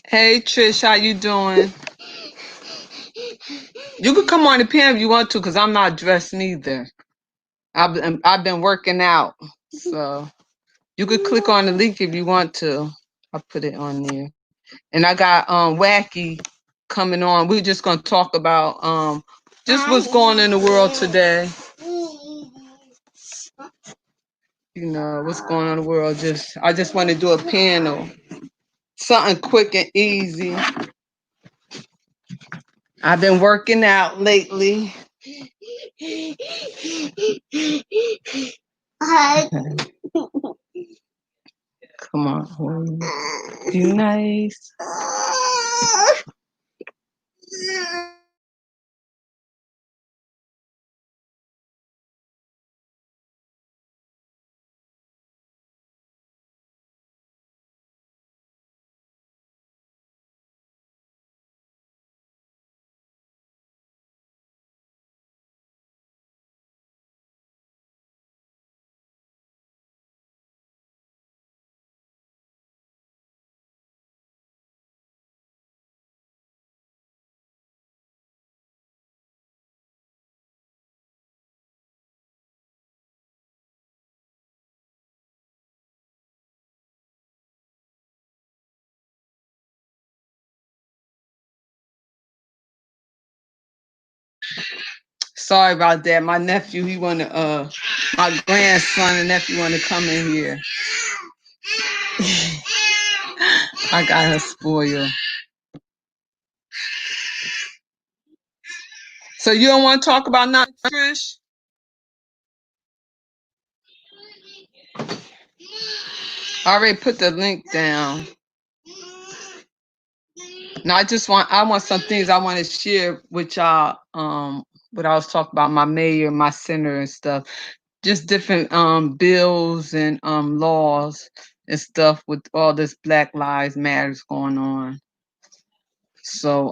Hey Trish, how you doing? You could come on the pen if you want to, cause I'm not dressed neither. I've been working out, so you could click on the link if you want to. I'll put it on there. And I got Wacky coming on. We're just gonna talk about just what's going on in the world today. You know what's going on in the world. I just want to do a panel, something quick and easy. I've been working out lately. Come on, be nice. Sorry about that. My nephew, my grandson and nephew wanna come in here. I got her spoiled. So you don't want to talk about nothing, Trish? I already put the link down. No, I want some things I want to share with y'all. What I was talking about, my mayor, my senator and stuff. Just different bills and laws and stuff with all this Black Lives Matters going on. So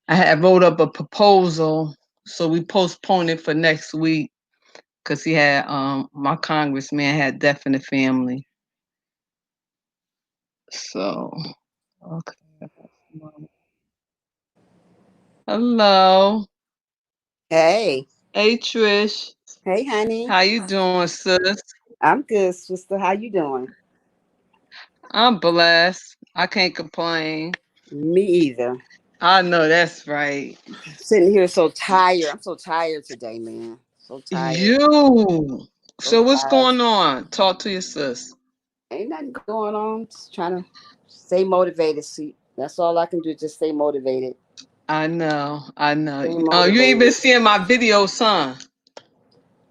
I had wrote up a proposal, so we postponed it for next week because he had my congressman had death in the family. So okay. Hello. Hey, Hey Trish. hey, honey. How you doing, sis? I'm good, sister. How you doing? I'm blessed. I can't complain. Me either. I know that's right. Sitting here so tired. I'm so tired today, man. So tired. You. So So what's tired. going on? Talk to your sis. Ain't nothing going on. Just trying to stay motivated. See, that's all I can do. Just stay motivated. I know. I know. Stay Oh, you ain't been motivated. seeing my video, son.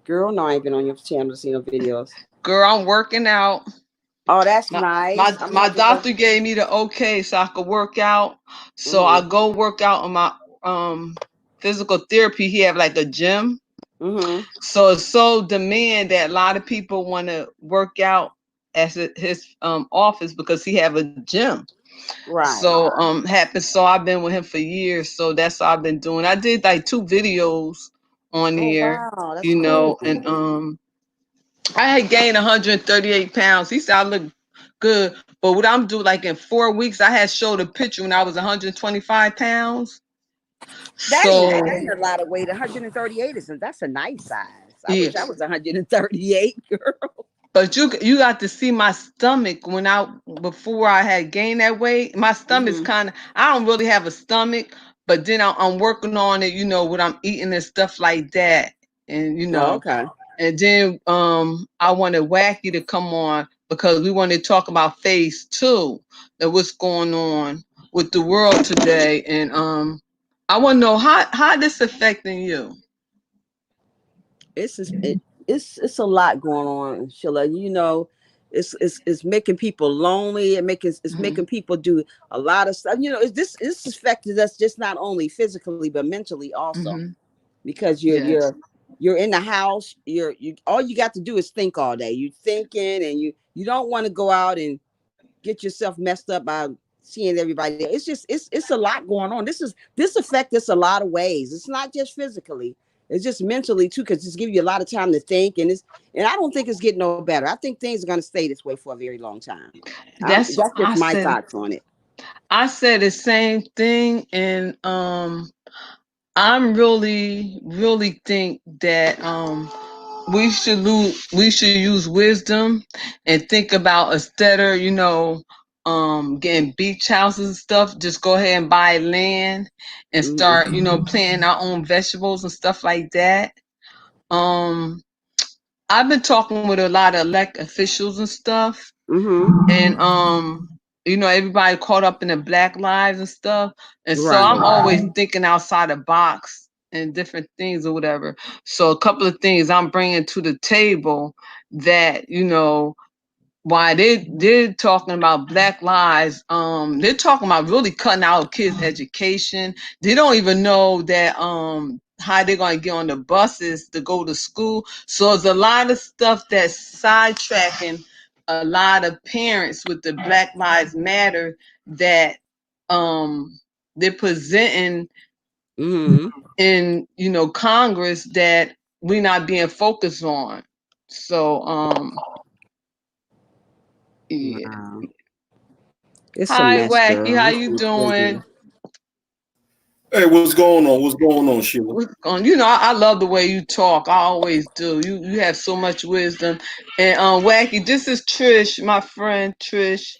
Girl, no, I ain't been on your channel to see no videos. Girl, I'm working out. Oh, that's My nice. my I'm gonna my have to go. doctor gave me the okay so I could work out. So I Mhm. go work out on my physical therapy. He have like a gym. Mhm. So it's so demand that a lot of people want to work out at his office because he have a gym. Right. So happens. So I've been with him for years. So that's what I've been doing. I did like 2 videos on Oh here, wow, that's you cool. know, and I had gained 138 pounds. He said I look good, but what I'm doing, like in 4 weeks, I had showed a picture when I was 125 pounds. So That ain't a lot of weight. 138 is that's a nice size. I yeah, wish I was 138, girl. but you got to see my stomach when I before I had gained that weight. My stomach's Hmm. kind of I don't really have a stomach, but then I'm working on it. You know what I'm eating and stuff like that, and Oh, okay. and then I wanted Wacky to come on because we want to talk about phase 2 and what's going on with the world today, and I want to know how this affecting you. It's just, it's a lot going on, Sheila. You know, it's making people lonely. It's Hmm. making people do a lot of stuff. You know, this affected us just not only physically but mentally also Hmm. because Yes. you're in the house. You all you got to do is think all day. You thinking and you don't want to go out and get yourself messed up by seeing everybody it's just it's a lot going on. This affects us a lot of ways. It's not just physically, It's just mentally too, because it's give you a lot of time to think, and I don't think it's getting no better. I think things are going to stay this way for a very long time. That's That's I just my said. thoughts on it. I said the same thing, and I'm really think that we should use wisdom and think about instead of getting beach houses and stuff, just go ahead and buy land and Mm-hmm. start planting our own vegetables and stuff like that. um I've been talking with a lot of elected officials and stuff, Mm-hmm. and everybody caught up in the Black Lives and stuff, and so I'm Right. always thinking outside the box and different things or whatever. So a couple of things I'm bringing to the table that why they're talking about Black Lives. They're talking about really cutting out kids' education. They don't even know that how they're going to get on the buses to go to school. So there's a lot of stuff that's sidetracking a lot of parents with the Black Lives Matter that they're presenting Mm-hmm. in Congress that we're not being focused on. So yeah. Wow. It's a Hi, mess, Wacky. girl. How It's you crazy. doing? Hey, what's going on? What's going on, Sheila? What's going? I love the way you talk. I always do. You have so much wisdom. And Wacky, this is Trish, my friend Trish.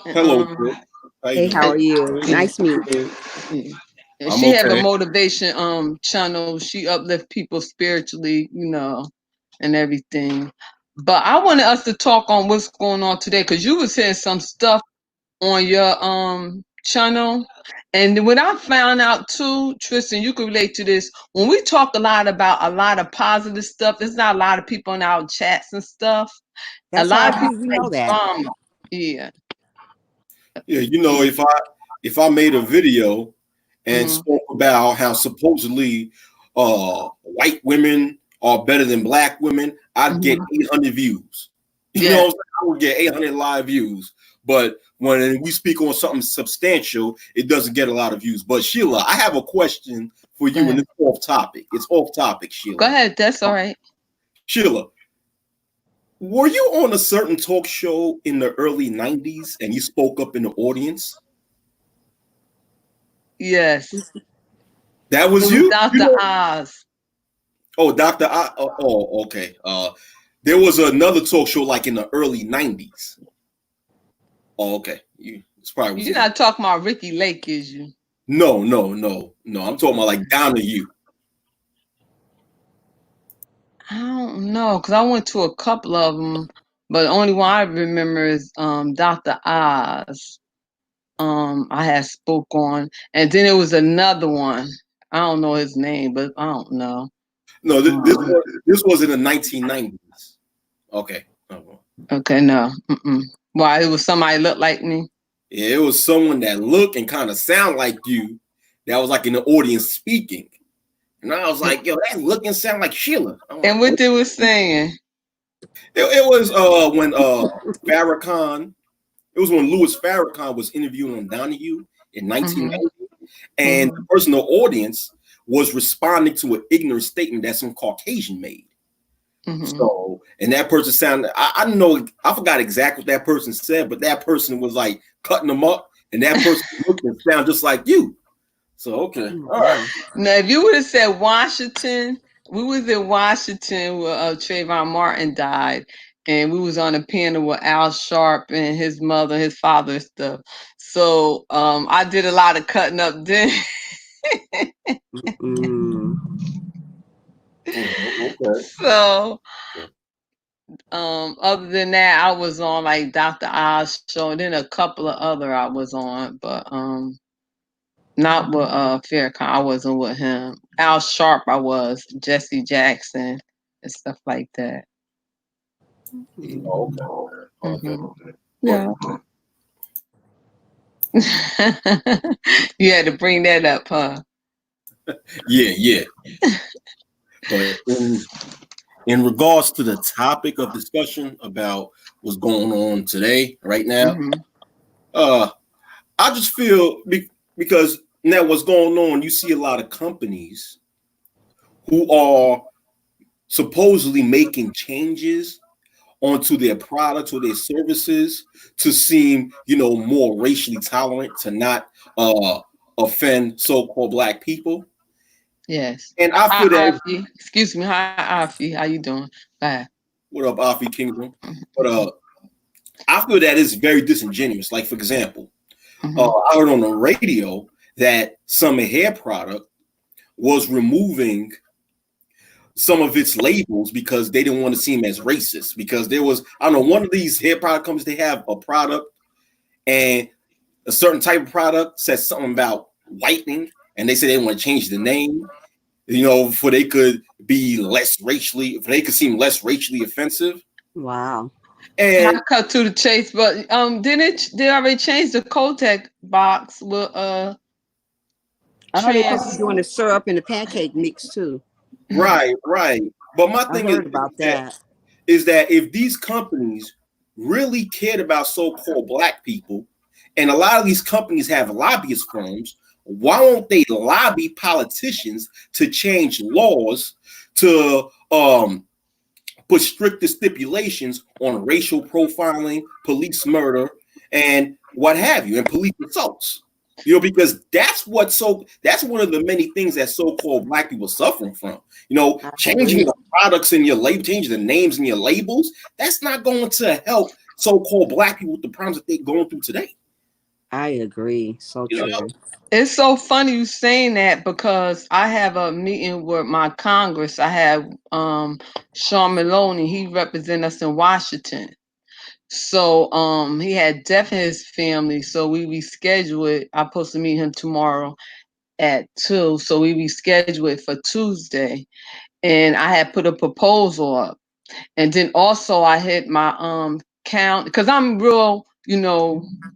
And, Hello, Chris. How you Hey, how doing? are you? yeah, Nice meeting you. yeah. And I'm she have a okay. motivation channel. She uplift people spiritually, and everything. But I wanted us to talk on what's going on today because you was saying some stuff on your channel. And when I found out too, Tristan, you can relate to this. When we talk a lot about a lot of positive stuff, there's not a lot of people in our chats and stuff. A That's lot all of right. people We like know that. drama. Yeah. Yeah, if I made a video and Mm-hmm. spoke about how supposedly white women are better than black women, I'd get 800 views. You know Yeah. what I'm saying? I would get 800 live views. But when we speak on something substantial, it doesn't get a lot of views. But Sheila, I have a question for Go you, and ahead. it's off topic. It's off topic, Go Sheila. ahead. That's all right. Sheila, were you on a certain talk show in the early 90s and you spoke up in the audience? Yes. That It was was you? Dr. Oz. Oh, Dr. I, oh, okay. There was another talk show like in the early 90s. Oh, okay. It's probably was You're you. not talking about Ricky Lake, is you? No. I'm talking about like Down to You. I don't know, because I went to a couple of them, but the only one I remember is Dr. Oz. I had spoke on, and then it was another one. I don't know his name, but I don't know. No, Um, this was in the 1990s. Okay. okay, no. Mm-mm. Why? It was somebody looked like me. Yeah, it was someone that looked and kind of sound like you that was like in the audience speaking. And I was like, yo, that look and sound like Sheila. I'm And like, what they was saying? it was when Farrakhan, it was when Louis Farrakhan was interviewing on Donahue in Mm-hmm. 1990, and the person in the audience was responding to an ignorant statement that some Caucasian made. Mm-hmm. So, and that person sounded, I don't know, I forgot exactly what that person said, but that person was like cutting them up, and that person looked and sounded just like you. So, okay. All right. Now, if you would have said Washington, we was in Washington where Trayvon Martin died, and we was on a panel with Al Sharp and his mother, his father, and stuff. So I did a lot of cutting up then. Mm. Okay. So other than that, I was on like Dr. Oz show, and then a couple of other I was on, but not with Farrakhan. I wasn't with him. Al Sharp, I was. Jesse Jackson and stuff like that. Okay. Okay. Mm-hmm. Yeah. You had to bring that up, huh? Yeah. But in regards to the topic of discussion about what's going on today, right now, Mm-hmm. I just feel because now what's going on, you see a lot of companies who are supposedly making changes onto their products or their services to seem, more racially tolerant, to not offend so-called Black people. Yes. And I feel Hi, that. Afi. Excuse me. Hi, Afi. How you doing? Bye. What up, Afi Kingdom? But I feel that it's very disingenuous. Like, for example, I heard on the radio that some hair product was removing some of its labels because they didn't want to seem as racist. Because there was, I don't know, one of these hair product companies, they have a product and a certain type of product says something about whitening, and they said they want to change the name, for they could be less racially, if they could seem less racially offensive. Wow. And I cut to the chase, but they already changed the Kotex box with I know they're supposed to be doing the syrup and the pancake mix too. Right. But my I thing heard about that. is that if these companies really cared about so-called Black people, and a lot of these companies have lobbyist firms, why won't they lobby politicians to change laws to put stricter stipulations on racial profiling, police murder, and what have you, and police assaults? Because that's one of the many things that so-called Black people suffering from. Changing the products in your label, changing the names in your labels, that's not going to help so-called Black people with the problems that they're going through today. I agree. So true. It's so funny you saying that because I have a meeting with my Congress. I have Sean Maloney. He represents us in Washington. So he had death in his family. So we rescheduled it. I'm supposed to meet him tomorrow at 2. So we rescheduled it for Tuesday. And I had put a proposal up. And then also I hit my count because I'm real,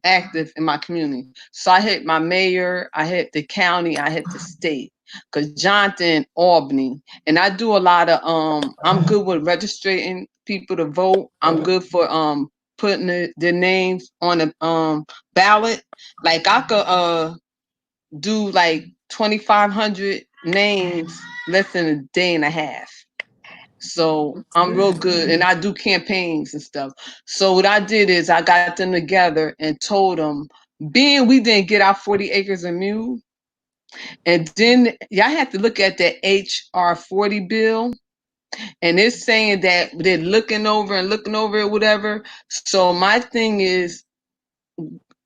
active in my community. So I hit my mayor, I hit the county, I hit the state. Because Jonathan, Albany, and I do a lot of I'm good with registering people to vote. I'm good for putting their names on the ballot. Like I could do like 2,500 names less than a day and a half. So I'm real good, and I do campaigns and stuff. So what I did is I got them together and told them, being we didn't get our 40 acres of mule, and then y'all have to look at the HR 40 bill, and it's saying that they're looking over it, whatever. So my thing is,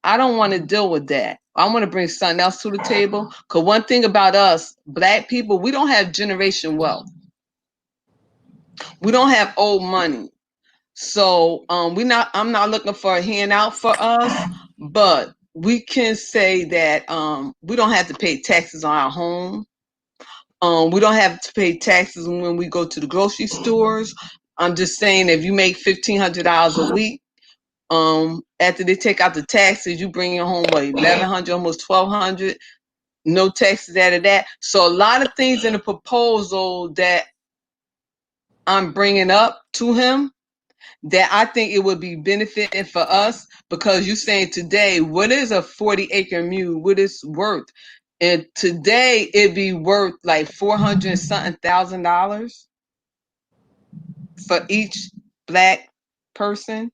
I don't want to deal with that. I want to bring something else to the table. Because one thing about us, Black people, we don't have generation wealth. We don't have old money. So I'm not looking for a handout for us, but we can say that we don't have to pay taxes on our home. We don't have to pay taxes when we go to the grocery stores. I'm just saying if you make $1,500 a week, after they take out the taxes, you bring your home what, $1,100, almost $1,200, no taxes out of that. So a lot of things in the proposal that I'm bringing up to him that I think it would be benefiting for us, because you're saying today, what is a 40-acre mule? What is worth? And today it'd be worth like $400 something thousand for each Black person.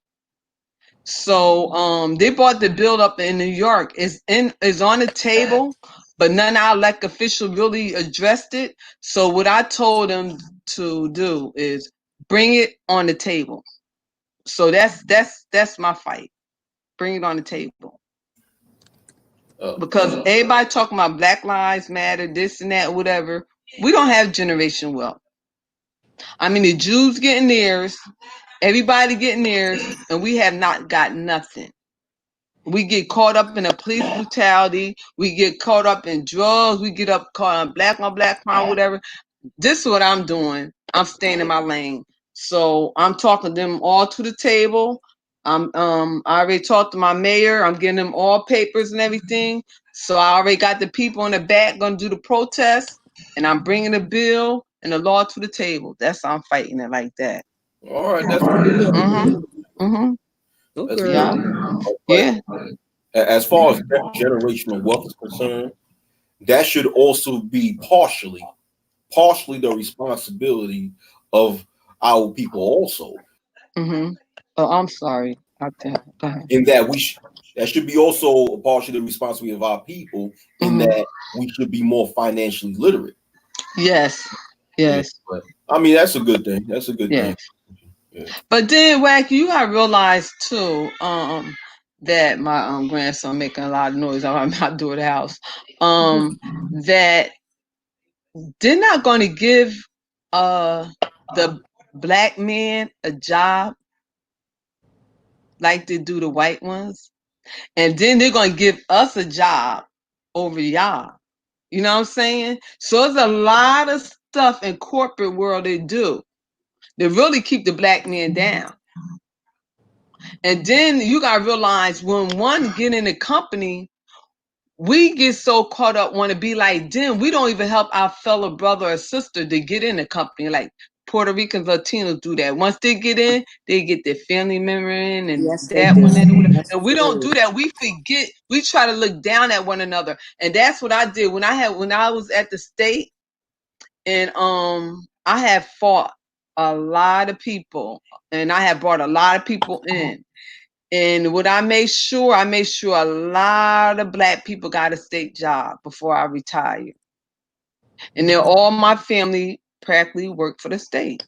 So they bought the bill up in New York. It's on the table, but none of our elected officials really addressed it. So what I told them to do is bring it on the table. So that's my fight. Bring it on the table. Because everybody talking about Black Lives Matter, this and that, whatever. We don't have generation wealth. I mean, the Jews getting theirs, everybody getting theirs, and we have not got nothing. We get caught up in a police brutality. We get caught up in drugs. We get caught on black crime, whatever. This is what I'm doing. I'm staying in my lane. So I'm talking them all to the table. I already talked to my mayor. I'm getting them all papers and everything. So I already got the people in the back going to do the protest, and I'm bringing the bill and the law to the table. That's how I'm fighting it like that. All right, that's good. Okay. Yeah. As far as generational wealth is concerned, that should also be partially partially the responsibility of our people also. Mm-hmm. Oh, I'm sorry. Go ahead. In that that should be also partially the responsibility of our people. In Mm-hmm. that we should be more financially literate. Yes. Yes. Yeah, but, I mean, that's a good thing. That's a good thing. Yes. Yeah. But then, Wacky, you gotta realize too, that my grandson making a lot of noise around my daughter's house. That they're not gonna give the black man a job like they do the white ones. And then they're gonna give us a job over y'all. You know what I'm saying? So there's a lot of stuff in corporate world they do. They really keep the black man down. And then you gotta realize when one get in a company, we get so caught up want to be like them. We don't even help our fellow brother or sister to get in the company. Like Puerto Ricans, Latinos do that. Once they get in, they get their family member in and Yes, they that do. one in. That's And we don't true. do that. We forget. We try to look down at one another. And that's what I did when I was at the state, and I had fought a lot of people, and I had brought a lot of people in. And what I made sure a lot of black people got a state job before I retired. And then all my family practically worked for the state,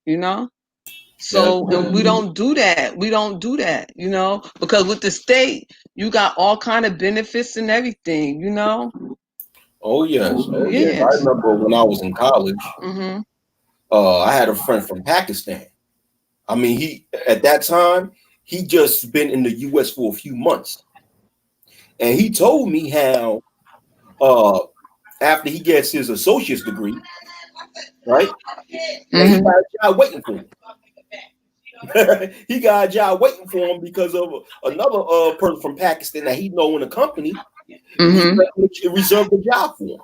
you know? Yeah. So, and we don't do that. We don't do that, you know? Because with the state, you got all kind of benefits and everything, you know? Oh yes. Oh yes. I Yes. remember when I was in college. Mm-hmm. I had a friend from Pakistan. I mean, he at that time he just been in the U.S. for a few months, and he told me how after he gets his associate's degree, right, that he Mm-hmm. got a job waiting for him. He got a job waiting for him because of another person from Pakistan that he know in the company Mm-hmm. reserved the job for him.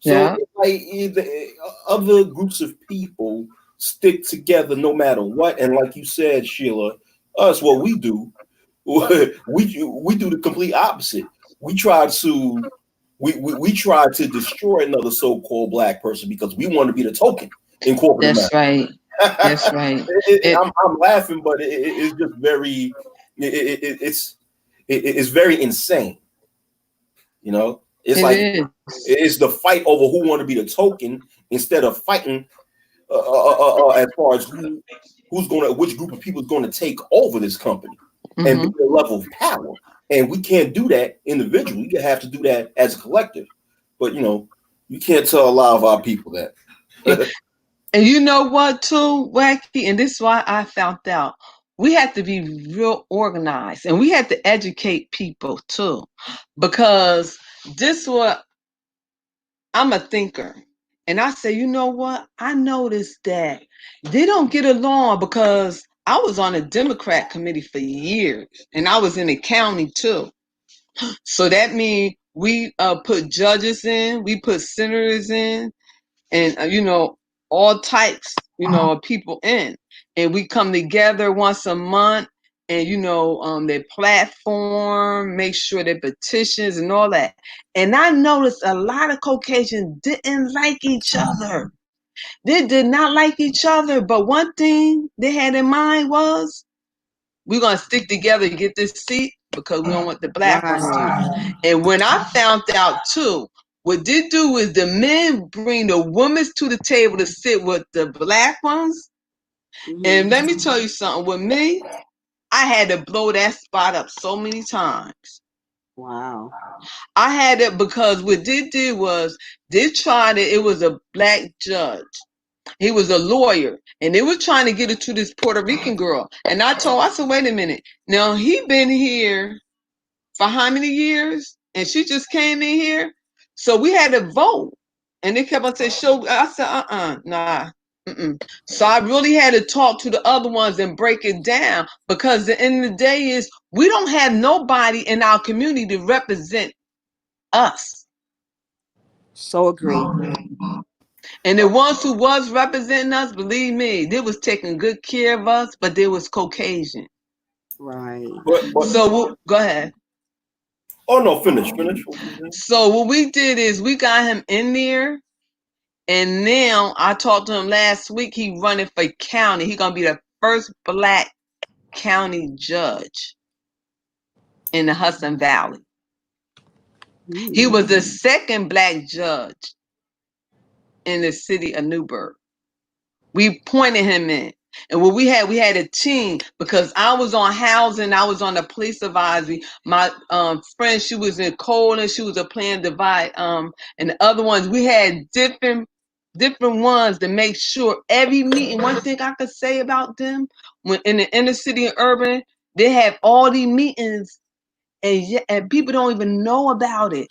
So Yeah. like other groups of people stick together no matter what, and like you said, Sheila, us what we do, we do the complete opposite. We try to we try to destroy another so-called black person because we want to be the token in corporate That's right. That's right. I'm laughing, but it's just very it's very insane. You know, it's like It is. it's the fight over who want to be the token instead of fighting as far as which group of people is going to take over this company and be Mm-hmm. the level of power. And we can't do that individually. You have to do that as a collective. But you know, you can't tell a lot of our people that. And you know what, too, Wacky? And this is why I found out. We have to be real organized, and we have to educate people, too. Because this what I'm a thinker. And I say, you know what? I noticed that they don't get along because I was on a Democrat committee for years, and I was in the county, too. So that means we put judges in, we put senators in, and you know, all types, you know, of people in, and we come together once a month, and you know, their platform, make sure their petitions and all that. And I noticed a lot of Caucasians didn't like each other. They did not like each other, but one thing they had in mind was we're gonna stick together and get this seat because we don't want the black ones Right. to. And when I found out too, what they do is the men bring the women to the table to sit with the black ones. And let me tell you something, with me, I had to blow that spot up so many times. Wow. I had it because what they did was they tried it, it was a black judge. He was a lawyer, and they were trying to get it to this Puerto Rican girl. And I said, wait a minute. Now, he been here for how many years? And she just came in here. So we had to vote. And they kept on saying, show. I said, nah. Mm-mm. So I really had to talk to the other ones and break it down, because the end of the day is we don't have nobody in our community to represent us. So agree. And the ones who was representing us, believe me, they was taking good care of us, but they was Caucasian. Right. but So go ahead. oh no, finish. So what we did is we got him in there, And now I talked to him last week. He running for county. He gonna be the first Black county judge in the Hudson Valley. He was the second Black judge in the city of Newburgh. We pointed him in. And what we had a team, because I was on housing, I was on the police advisory. My friend, she was in Colon, she was a Plan Divide, and the other ones, we had different ones to make sure every meeting. One thing I could say about them, when in the inner city and urban, they have all these meetings, and people don't even know about it.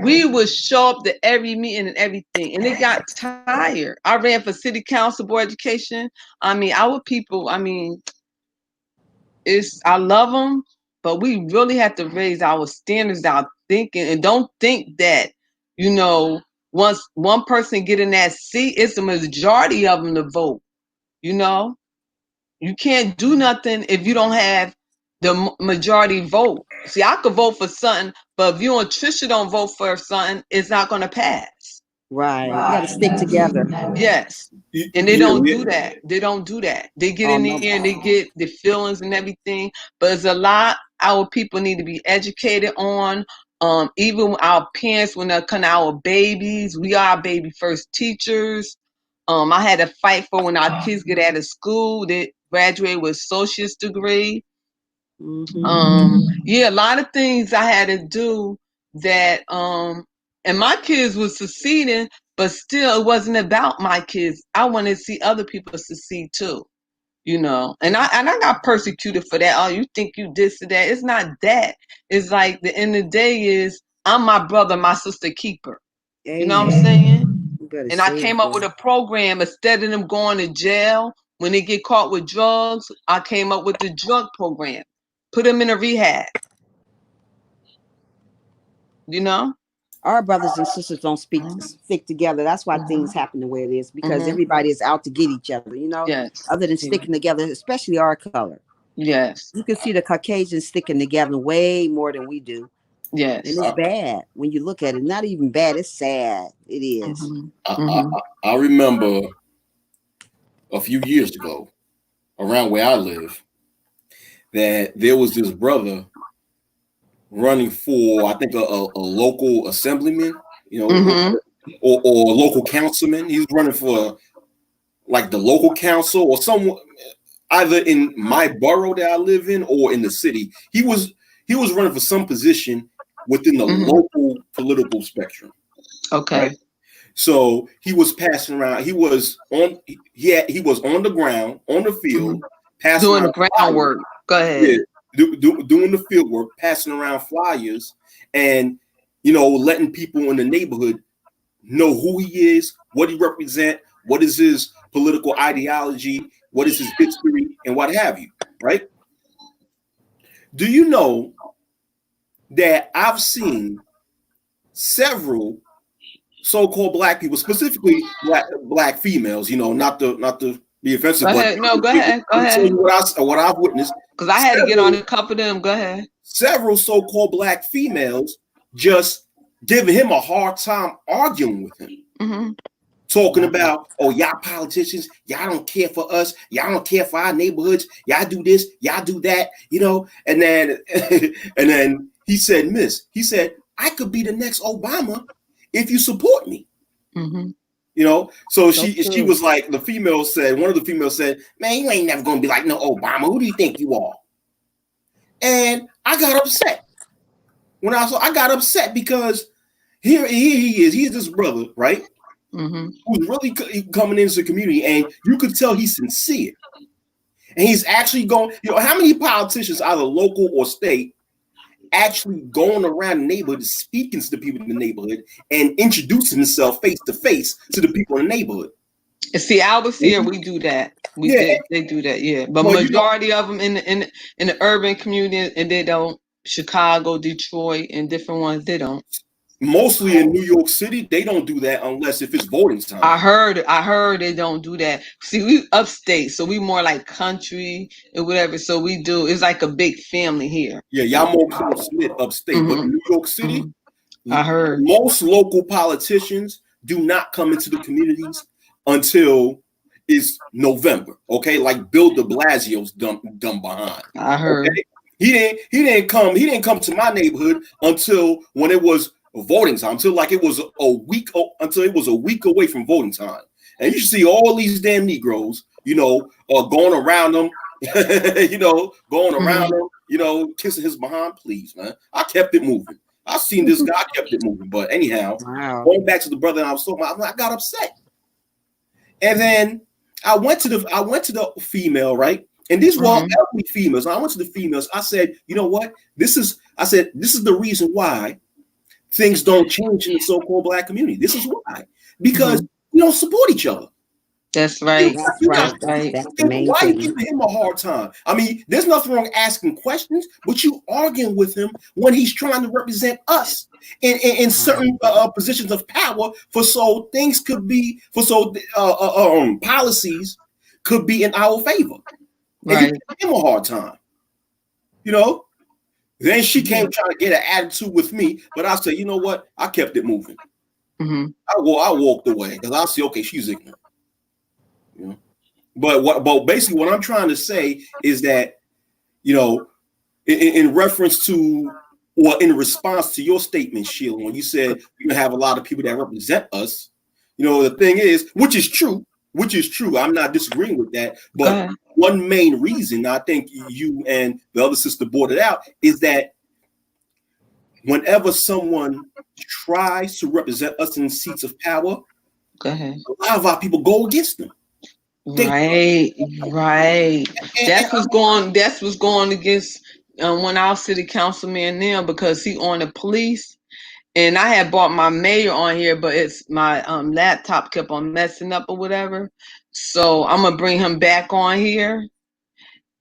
We would show up to every meeting and everything, and it got tired. I ran for city council, board of education. I mean, our people, I mean, I love them, but we really have to raise our standards, our thinking, and don't think that, once one person get in that seat, it's the majority of them to vote. You can't do nothing if you don't have the majority vote. See, I could vote for something, but if you and Trisha don't vote for something, it's not going to pass. Right. You got to stick together. Yes. And they don't do that. They don't do that. They get in there and they get the feelings and everything. But it's a lot our people need to be educated on. Even our parents, when they're kind of our babies, we are baby first teachers. I had to fight for when our kids get out of school, they graduate with associate's degree. A lot of things I had to do that, and my kids was succeeding, but still it wasn't about my kids. I wanted to see other people succeed too, and I got persecuted for that. Oh, you think you this or that? It's not that. It's like the end of the day is I'm my brother, my sister keeper. You know what I'm saying? And I came up with a program. Instead of them going to jail when they get caught with drugs, I came up with the drug program. Put them in a rehab. Our brothers and sisters don't stick together. That's why things happen the way it is, because everybody is out to get each other, Yes. Other than sticking together, especially our color. Yes. You can see the Caucasians sticking together way more than we do. Yes. And it's bad when you look at it. Not even bad, it's sad. It is. I remember a few years ago, around where I live, that there was this brother running for, I think, a local assemblyman, or a local councilman. He was running for like the local council or someone, either in my borough that I live in or in the city. He was running for some position within the local political spectrum. Okay. Right? So he was passing around. He was on the ground, on the field, passing doing the around groundwork. Go ahead. Yeah, doing the field work, passing around flyers, and letting people in the neighborhood know who he is, what he represents, what is his political ideology, what is his history, and what have you. Right? Do you know that I've seen several so-called Black people, specifically black females, not to be offensive. Go ahead. No, go ahead. Go ahead. What I've witnessed. Because I had to get on a couple of them. Go ahead. Several so-called Black females just giving him a hard time arguing with him. Talking about, oh, y'all politicians, y'all don't care for us, y'all don't care for our neighborhoods, y'all do this, y'all do that, and then he said, I could be the next Obama if you support me. So she was like, one of the females said, man, you ain't never gonna be like no Obama. Who do you think you are? And I got upset. I got upset because here he is. He's this brother, right? Who's really coming into the community, and you could tell he's sincere. And he's actually going, how many politicians, either local or state, actually going around the neighborhood, speaking to the people in the neighborhood and introducing himself face to face to the people in the neighborhood? See, Albert here, we do that. They do that, yeah. But majority of them in the urban community, and they don't. Chicago, Detroit, and different ones, they don't. Mostly in New York City, they don't do that unless if it's voting time. I heard they don't do that. See, we upstate, so we more like country and whatever. So we do. It's like a big family here. Yeah, y'all more close-knit upstate, but in New York City, I heard most local politicians do not come into the communities until it's November. Okay, like Bill De Blasio's dumb behind. I heard. Okay? He didn't come to my neighborhood until when it was voting time, until it was a week away from voting time. And you see all these damn Negroes, going around them, kissing his behind. Please, man. I kept it moving. I seen this guy, I kept it moving. But anyhow, going back to the brother I was talking about, I got upset. And then I went to the female, right? And these were all elderly females. I went to the females. I said, you know what? This is the reason why things don't change in the so-called Black community. This is why. Because we don't support each other. That's right. That's the main why thing. are you giving him a hard time? I mean, there's nothing wrong asking questions, but you arguing with him when he's trying to represent us in certain positions of power policies could be in our favor. And you give him a hard time. Then she came trying to get an attitude with me, but I said, you know what? I kept it moving. I walked away because I said, okay, she's ignorant. But basically what I'm trying to say is that, in reference to, or in response to your statement, Sheila, when you said you have a lot of people that represent us, the thing is, which is true. I'm not disagreeing with that. But one main reason I think you and the other sister brought it out is that whenever someone tries to represent us in seats of power, a lot of our people go against them. Right. That's what's going against one of our city councilman now, because he on the police, and I had bought my mayor on here, but it's my laptop kept on messing up or whatever. So I'm gonna bring him back on here,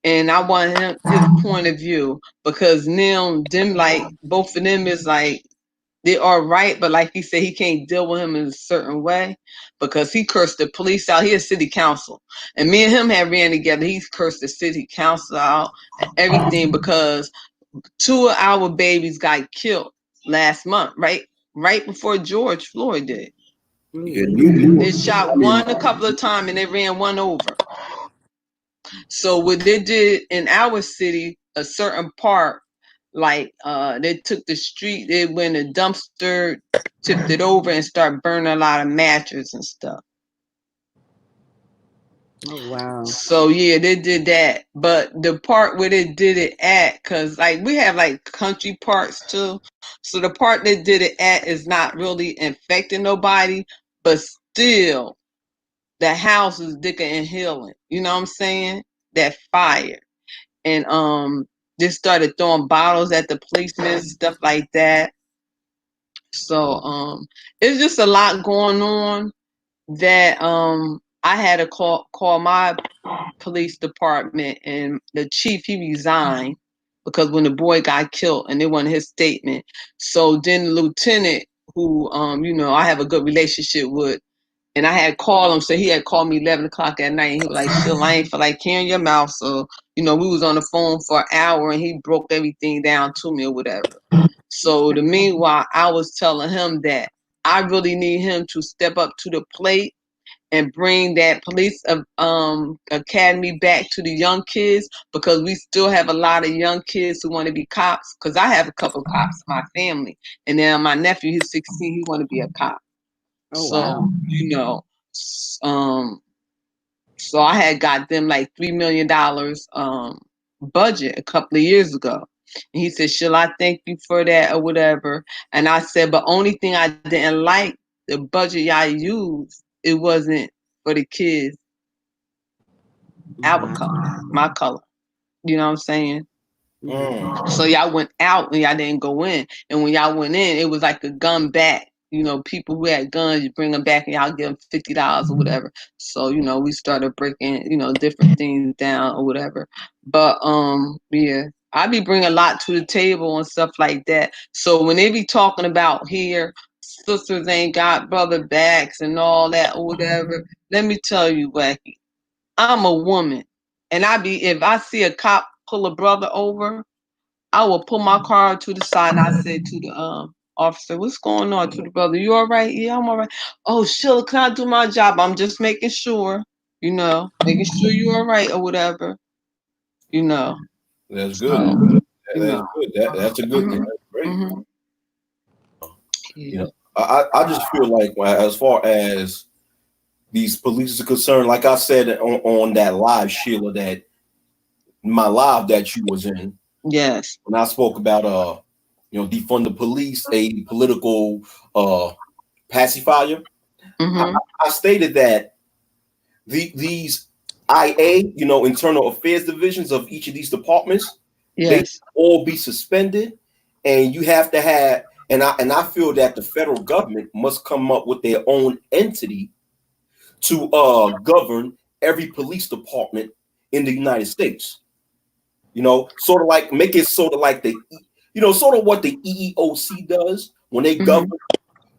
and I want his point of view, because now them, like, both of them is like, they are right, but like he said, he can't deal with him in a certain way because he cursed the police out. He is city council, and me and him had ran together. He's cursed the city council out and everything because 2 of our babies got killed last month, right before George Floyd did. They shot one a couple of times and they ran one over. So what they did in our city, a certain part, like they took the street, they went a dumpster, tipped it over, and started burning a lot of mattresses and stuff. Oh wow. So yeah, they did that. But the part where they did it at, because like we have like country parts too. So the part they did it at is not really infecting nobody, but still the house is dicker and healing. You know what I'm saying? That fire. And just started throwing bottles at the policemen and stuff like that. So it's just a lot going on that I had to call my police department, and the chief, he resigned because when the boy got killed and they wanted his statement. So then the lieutenant, who I have a good relationship with, and I had called him, so he had called me 11 o'clock at night, and he was like, "Sheila, I ain't feel like hearing your mouth." So, we was on the phone for an hour, and he broke everything down to me or whatever. So, the meanwhile, I was telling him that I really need him to step up to the plate and bring that police academy back to the young kids, because we still have a lot of young kids who want to be cops, because I have a couple of cops in my family. And then my nephew, he's 16, he want to be a cop. Oh, wow. So I had got them like $3 million budget a couple of years ago. And he said, "Shall I thank you for that or whatever?" And I said, "But only thing I didn't like, the budget y'all used, it wasn't for the kids, our color, my color." You know what I'm saying? So y'all went out and y'all didn't go in. And when y'all went in, it was like a gun back. People who had guns, you bring them back and y'all give them $50 or whatever. So, we started breaking, different things down or whatever. But, yeah, I be bringing a lot to the table and stuff like that. So when they be talking about here, sisters ain't got brother backs and all that or whatever, let me tell you, Wacky, I'm a woman. And if I see a cop pull a brother over, I will pull my car to the side and I say to the officer. What's going on to the brother? You all right? Yeah, I'm all right. Oh, Sheila, can I do my job? I'm just making sure, making sure you're all right or whatever, That's good. So, That's good. That's a good thing. That's great. Mm-hmm. Yeah. I just feel like as far as these police are concerned, like I said on that live, Sheila, that my live that you was in. Yes. When I spoke about defund the police, a political pacifier, I stated that these IA, internal affairs divisions of each of these departments, they all be suspended, and you have to have, and I feel that the federal government must come up with their own entity to govern every police department in the United States. Sort of like make it sort of like sort of what the EEOC does when they govern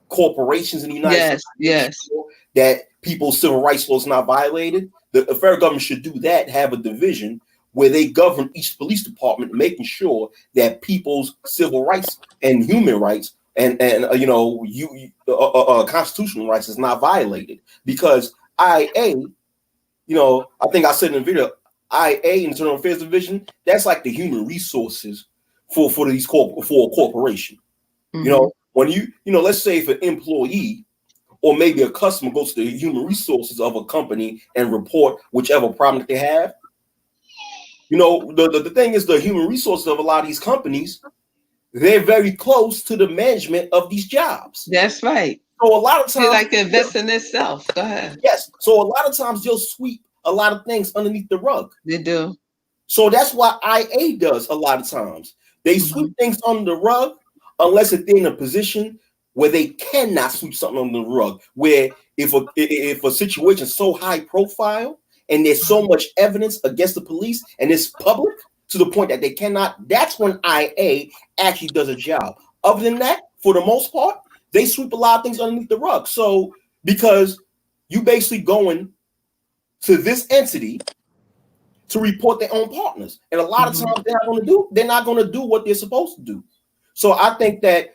corporations in the United States. Yes. That people's civil rights laws not violated. The federal government should do that. Have a division where they govern each police department, making sure that people's civil rights and human rights and constitutional rights is not violated. Because IA, I think I said in the video, IA, Internal Affairs Division, that's like the human resources for a corporation. When let's say if an employee or maybe a customer goes to the human resources of a company and report whichever problem that they have, the thing is, the human resources of a lot of these companies, they're very close to the management of these jobs. That's right. So a lot of times, they like to invest in itself. Go ahead. Yes. So a lot of times they'll sweep a lot of things underneath the rug. They do. So that's what IA does a lot of times. They sweep things under the rug unless if they're in a position where they cannot sweep something under the rug. Where if a situation is so high profile and there's so much evidence against the police and it's public to the point that they cannot, that's when IA actually does a job. Other than that, for the most part, they sweep a lot of things underneath the rug. So because you basically going to this entity to report their own partners, and a lot of times they're not going to do what they're supposed to do. So I think that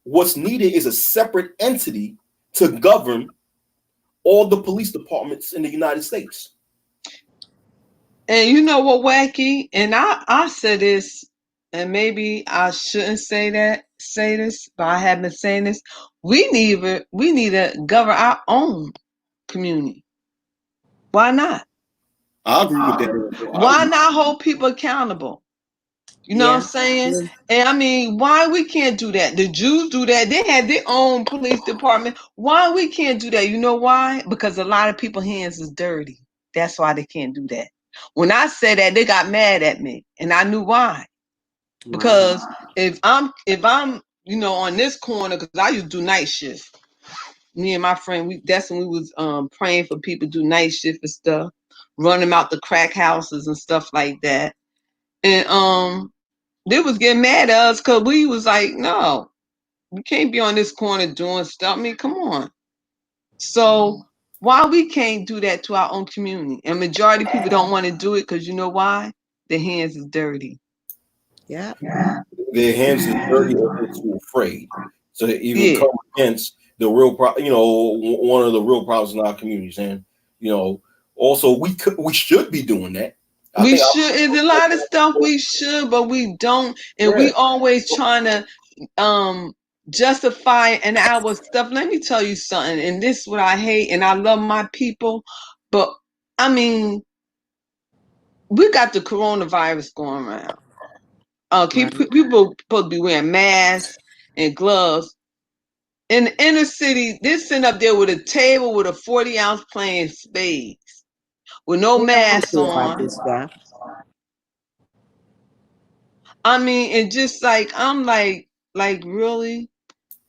what's needed is a separate entity to govern all the police departments in the United States. And you know what, Wacky? And I said this, and maybe I shouldn't say this, but I have been saying this. We need to govern our own community. Why not? I agree with that. Why not hold people accountable? You know what I'm saying? Yeah. And I mean, why we can't do that? The Jews do that. They have their own police department. Why we can't do that? You know why? Because a lot of people's hands is dirty. That's why they can't do that. When I said that, they got mad at me, and I knew why. Because if I'm on this corner, because I used to do night shift. Me and my friend, that's when we was praying for people to do night shift and stuff, run them out the crack houses and stuff like that. And they was getting mad at us because we was like, no, we can't be on this corner doing stuff. I mean, come on. So why we can't do that to our own community? And majority of people don't want to do it because you know why? Their hands is dirty. Yeah. Their hands are dirty or they're too afraid. So they even come against the real problem, one of the real problems in our communities. And, also we should be doing that. We should. It's a lot of stuff we should, but we don't. And we always trying to justify and our stuff. Let me tell you something. And this is what I hate. And I love my people. But, I mean, we got the coronavirus going around. People supposed to be wearing masks and gloves. In the inner city, they're sitting up there with a table with a 40-ounce playing spades with no mask on. I mean, and just like, I'm like really?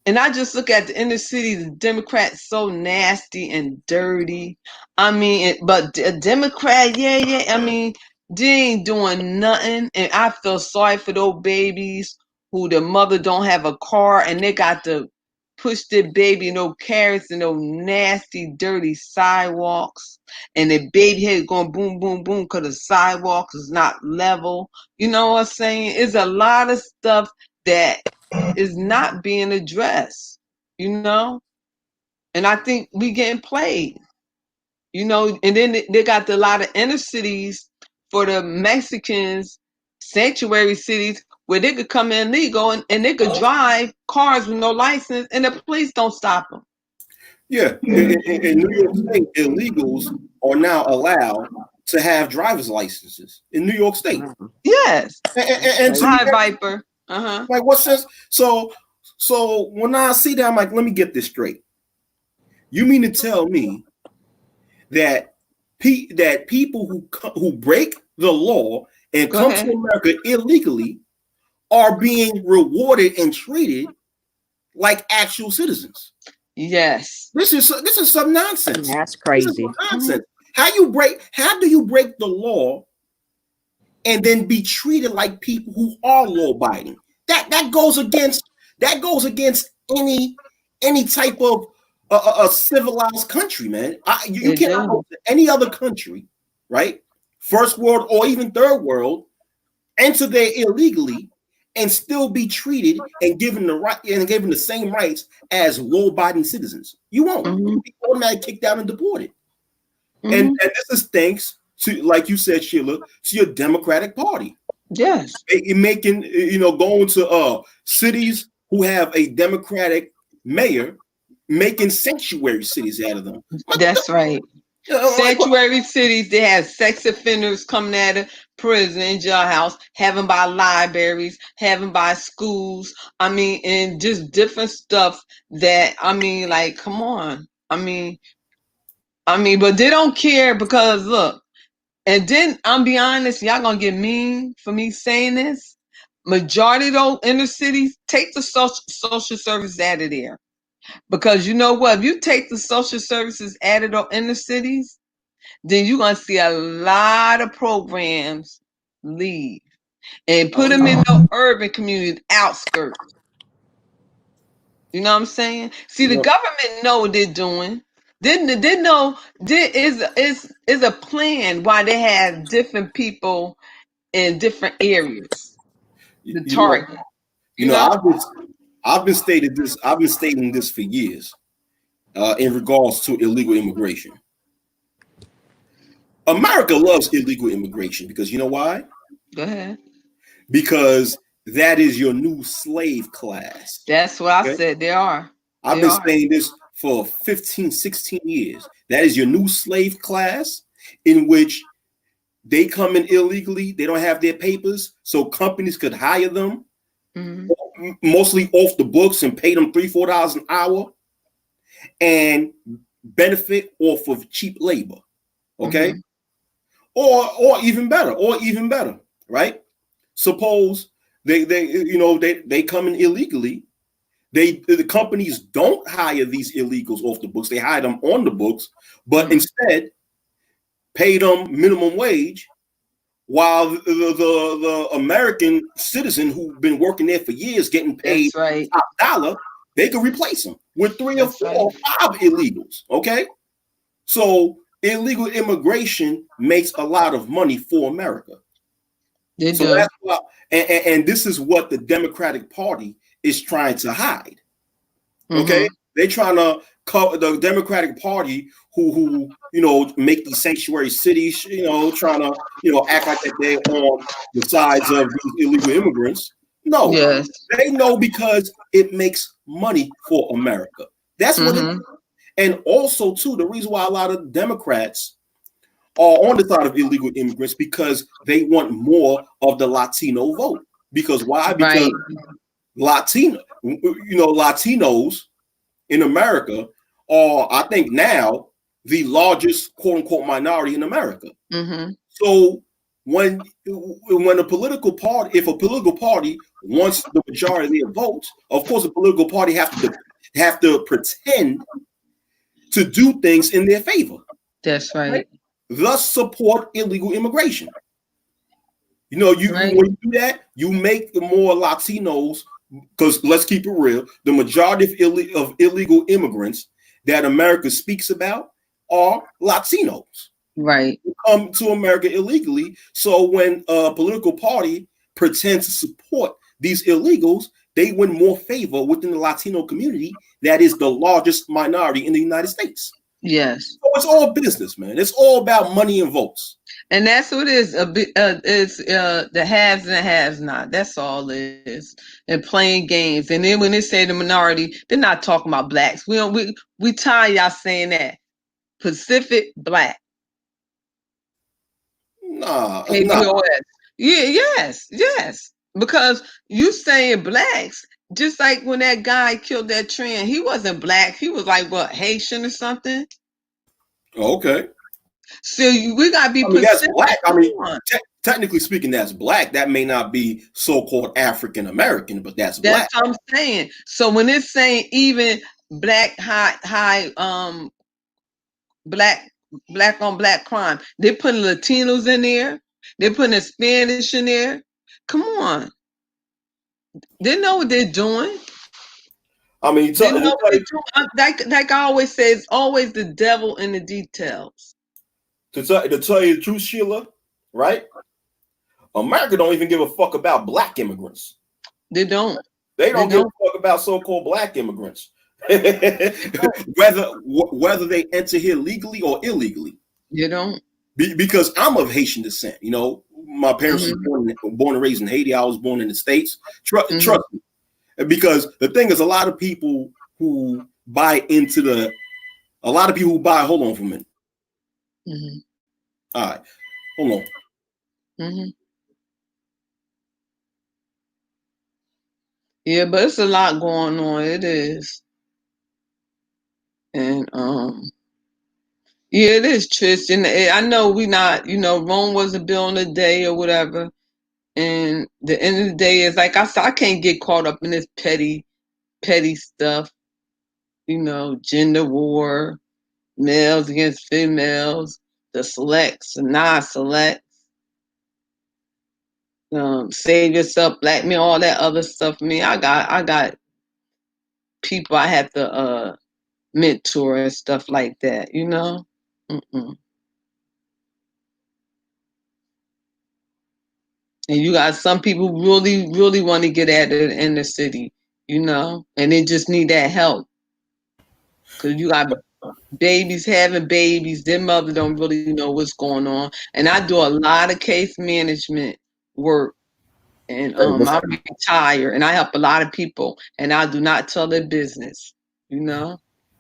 And I just look at the inner city, the Democrats so nasty and dirty. I mean, but a Democrat, yeah. I mean, they ain't doing nothing. And I feel sorry for those babies who the mother don't have a car and they got to push their baby in those carrots and those nasty, dirty sidewalks. And the baby head going boom, boom, boom because the sidewalks is not level. You know what I'm saying? It's a lot of stuff that is not being addressed, you know? And I think we getting played, you know, and then they got a lot of inner cities for the Mexicans, sanctuary cities where they could come in legal and they could drive cars with no license and the police don't stop them. Yeah, in New York State, illegals are now allowed to have driver's licenses in New York State. Yes. And Hi, Viper. Uh-huh. Like, what sense? So when I see that, I'm like, let me get this straight. You mean to tell me that people who break the law and come to America illegally are being rewarded and treated like actual citizens? Yes. This is some nonsense. That's crazy. This is some nonsense. How do you break the law and then be treated like people who are law abiding? That goes against any type of a civilized country, man. You can't go to any other country, right? First world or even third world, enter there illegally and still be treated and given the same rights as law-abiding citizens. You won't. You'll be automatically kicked out and deported. And this is thanks to, like you said, Sheila, to your Democratic Party. Yes. Making, going to cities who have a Democratic mayor, making sanctuary cities out of them. That's right. Sanctuary cities, they have sex offenders coming out of prison and jailhouse, having by libraries, having by schools. I mean, and just different stuff that, I mean, like, come on. I mean, but they don't care because look, and then I'm be honest, y'all gonna get mean for me saying this. Majority of those inner cities, take the social services out of there. Because you know what? If you take the social services out of the inner cities, then you're going to see a lot of programs leave and put them in the urban community outskirts. You know what I'm saying? See, the government know what they're doing. They know there is a plan why they have different people in different areas. The target. I've been stating this for years in regards to illegal immigration. America loves illegal immigration because you know why? Go ahead. Because that is your new slave class. That's what I said. They are. I've been saying this for 15, 16 years. That is your new slave class in which they come in illegally. They don't have their papers, so companies could hire them. Mostly off the books and pay them $3-4 an hour and benefit off of cheap labor. Okay. Or even better, right? Suppose they come in illegally. The companies don't hire these illegals off the books. They hire them on the books, but instead pay them minimum wage. While the American citizen who've been working there for years getting paid top dollar, they could replace them with 3 or 4 or 5 illegals. Okay, so illegal immigration makes a lot of money for America. So that's why, and this is what the Democratic Party is trying to hide. Okay, they're trying to cover the Democratic Party who make these sanctuary cities, trying to act like that they're on the sides of these illegal immigrants. No, they know because it makes money for America. That's what it is. And also, too, the reason why a lot of Democrats are on the side of illegal immigrants because they want more of the Latino vote. Because why? Because Latinos in America are, I think now, the largest quote unquote minority in America. So when a political party, if a political party wants the majority of their votes, of course, a political party have to pretend to do things in their favor. That's right. Thus support illegal immigration. When you do that, you make the more Latinos, because let's keep it real, the majority of illegal immigrants that America speaks about are Latinos. Right. Who come to America illegally. So when a political party pretends to support these illegals, they win more favor within the Latino community that is the largest minority in the United States. Yes. So it's all business, man. It's all about money and votes. And that's what it is. It's the haves and the haves not. That's all it is. And playing games. And then when they say the minority, they're not talking about blacks. We tired y'all saying that. Pacific black. Nah. KBOS. Yeah, yes. Because you saying blacks, just like when that guy killed that trend, he wasn't black. He was like what, Haitian or something? Okay. So we gotta be that's black. I mean, on. Technically speaking, that's black. That may not be so-called African American, but that's black. That's what I'm saying. So when it's saying even black black on black crime, they're putting Latinos in there. They're putting Spanish in there. Come on, they know what they're doing. I mean, They know what they're doing. Like I always say, it's always the devil in the details. To tell you the truth, Sheila, right? America don't even give a fuck about black immigrants. They don't. They don't give a fuck about so-called black immigrants. whether they enter here legally or illegally. You don't. Because I'm of Haitian descent. You know, my parents were born and raised in Haiti. I was born in the States. Trust me. Because the thing is, a lot of people who buy, hold on for a minute. All right, hold on. Yeah, but it's a lot going on. It is. And yeah, it is, Trish. And I know we not, Rome wasn't built in a day or whatever. And the end of the day is, like I said, I can't get caught up in this petty stuff. Gender war, males against females, the selects and non-selects. Save yourself, black men, all that other stuff. I got people I have to mentor and stuff like that, And you got some people who really, really want to get at it in the city, and they just need that help. Because you got babies having babies, their mother don't really know what's going on. And I do a lot of case management work. And I'm retired, and I help a lot of people, and I do not tell their business,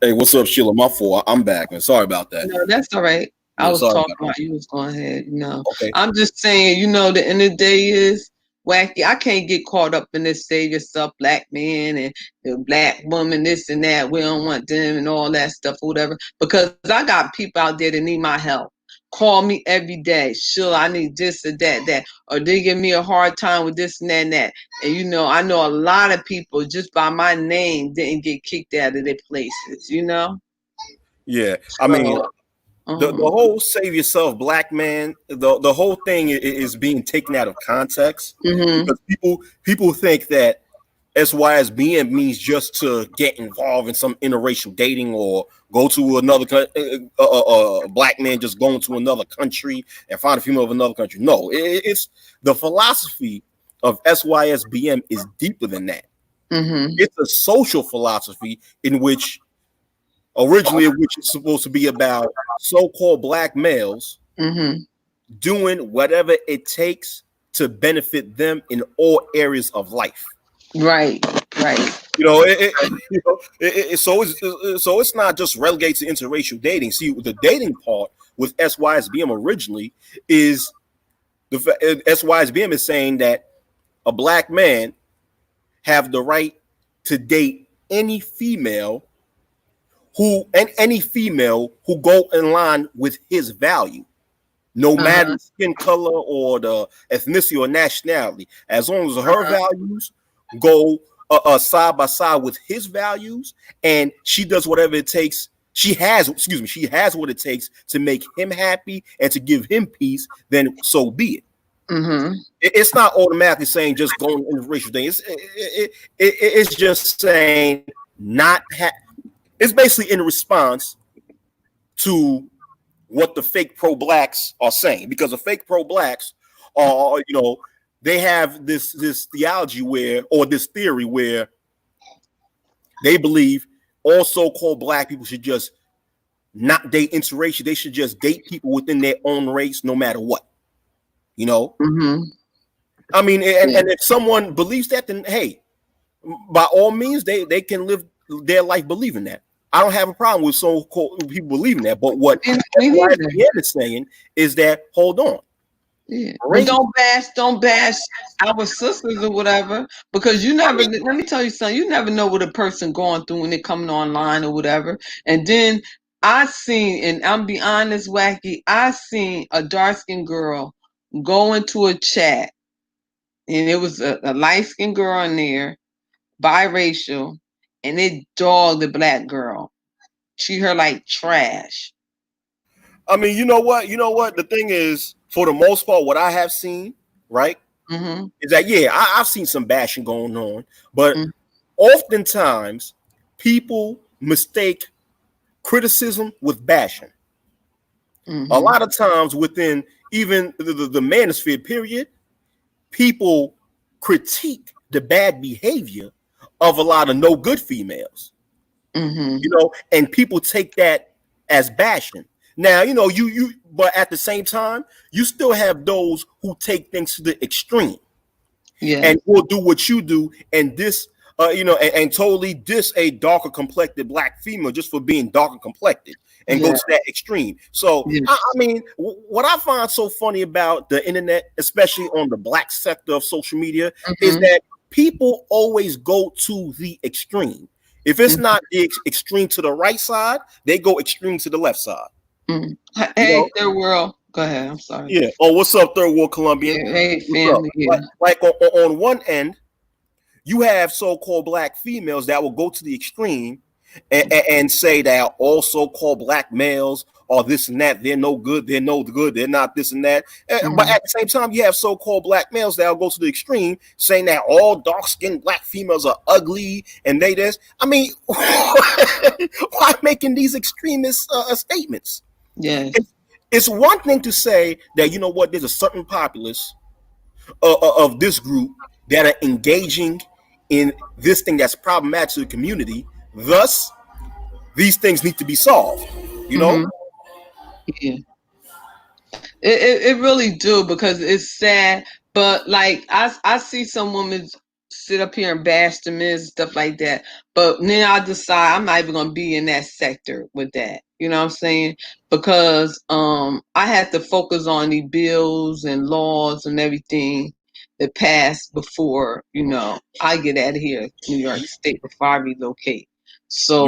Hey, what's up, Sheila? My fault. I'm back, man. Sorry about that. No, that's all right. I was talking while you was going ahead, Okay. I'm just saying, the end of the day is wacky. I can't get caught up in this save yourself black man and the black woman, this and that. We don't want them and all that stuff or whatever. Because I got people out there that need my help. Call me every day. Sure, I need this or that. Or they give me a hard time with this and that and that. And I know a lot of people just by my name didn't get kicked out of their places, Yeah. I mean, the whole save yourself black man, the whole thing is being taken out of context. Because people think that SYSBM means just to get involved in some interracial dating or go to another black man just going to another country and find a female of another country. No, it's the philosophy of SYSBM is deeper than that. It's a social philosophy in which originally it's supposed to be about so-called black males doing whatever it takes to benefit them in all areas of life. Right. So it's not just relegated to interracial dating. See, the dating part with SYSBM originally is SYSBM is saying that a black man have the right to date any female who go in line with his value, no matter skin color or the ethnicity or nationality, as long as her values go side by side with his values, and she does whatever it takes. She has what it takes to make him happy and to give him peace. Then so be it. It's not automatically saying just going in racial things. It's just saying it's basically in response to what the fake pro-blacks are saying, because the fake pro-blacks are, they have this theology or this theory where they believe all so-called black people should just not date interracial. They should just date people within their own race, no matter what. You know, I mean, and if someone believes that, then hey, by all means, they can live their life believing that. I don't have a problem with so-called people believing that. But what is saying is that hold on. Yeah. But don't bash our sisters or whatever, because you never, let me tell you something, you never know what a person going through when they're coming online or whatever. And then I seen, and I'm be honest, Wacky, I seen a dark-skinned girl go into a chat, and it was a light-skinned girl in there, biracial, and it dogged the black girl. Treat her like trash. I mean, you know what? The thing is, for the most part, what I have seen, right, is that, yeah, I've seen some bashing going on, but oftentimes people mistake criticism with bashing. A lot of times within even the manosphere period, people critique the bad behavior of a lot of no good females, you know, and people take that as bashing. Now, you know, but at the same time, you still have those who take things to the extreme, and will do what you do, and this, you know, and totally diss a darker complected black female just for being darker complected, and go to that extreme. So, I mean, what I find so funny about the internet, especially on the black sector of social media, is that people always go to the extreme. If it's not the extreme to the right side, they go extreme to the left side. Hey, Third World. Go ahead. I'm sorry. Yeah. Oh, what's up, Third World Colombian? Yeah, hey, family. Like on one end, you have so-called black females that will go to the extreme and say that all so-called black males are this and that. They're no good. They're no good. They're not this and that. But at the same time, you have so-called black males that will go to the extreme, saying that all dark-skinned black females are ugly and they this. I mean, why making these extremist statements? Yeah. It's one thing to say that, you know what, there's a certain populace of this group that are engaging in this thing that's problematic to the community. Thus, these things need to be solved, you know? Yeah. It really do, because it's sad. But like I see some women sit up here and bash the men and stuff like that. But then I decide I'm not even gonna be in that sector with that. You know what I'm saying? Because I had to focus on the bills and laws and everything that passed before, you know, I get out of here, New York State, before I relocate. So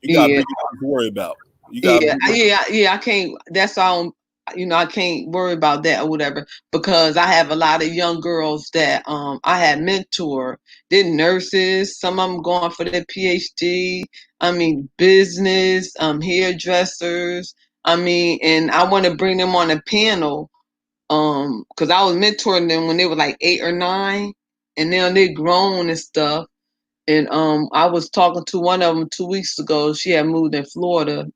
you got big things to worry about. I can't. That's all. You know, I can't worry about that or whatever, because I have a lot of young girls that I had mentor. They're nurses. Some of them going for their PhD. I mean, business, hairdressers. I mean, and I want to bring them on a panel, because I was mentoring them when they were like 8 or 9, and now they're grown and stuff. And I was talking to one of them 2 weeks ago. She had moved in Florida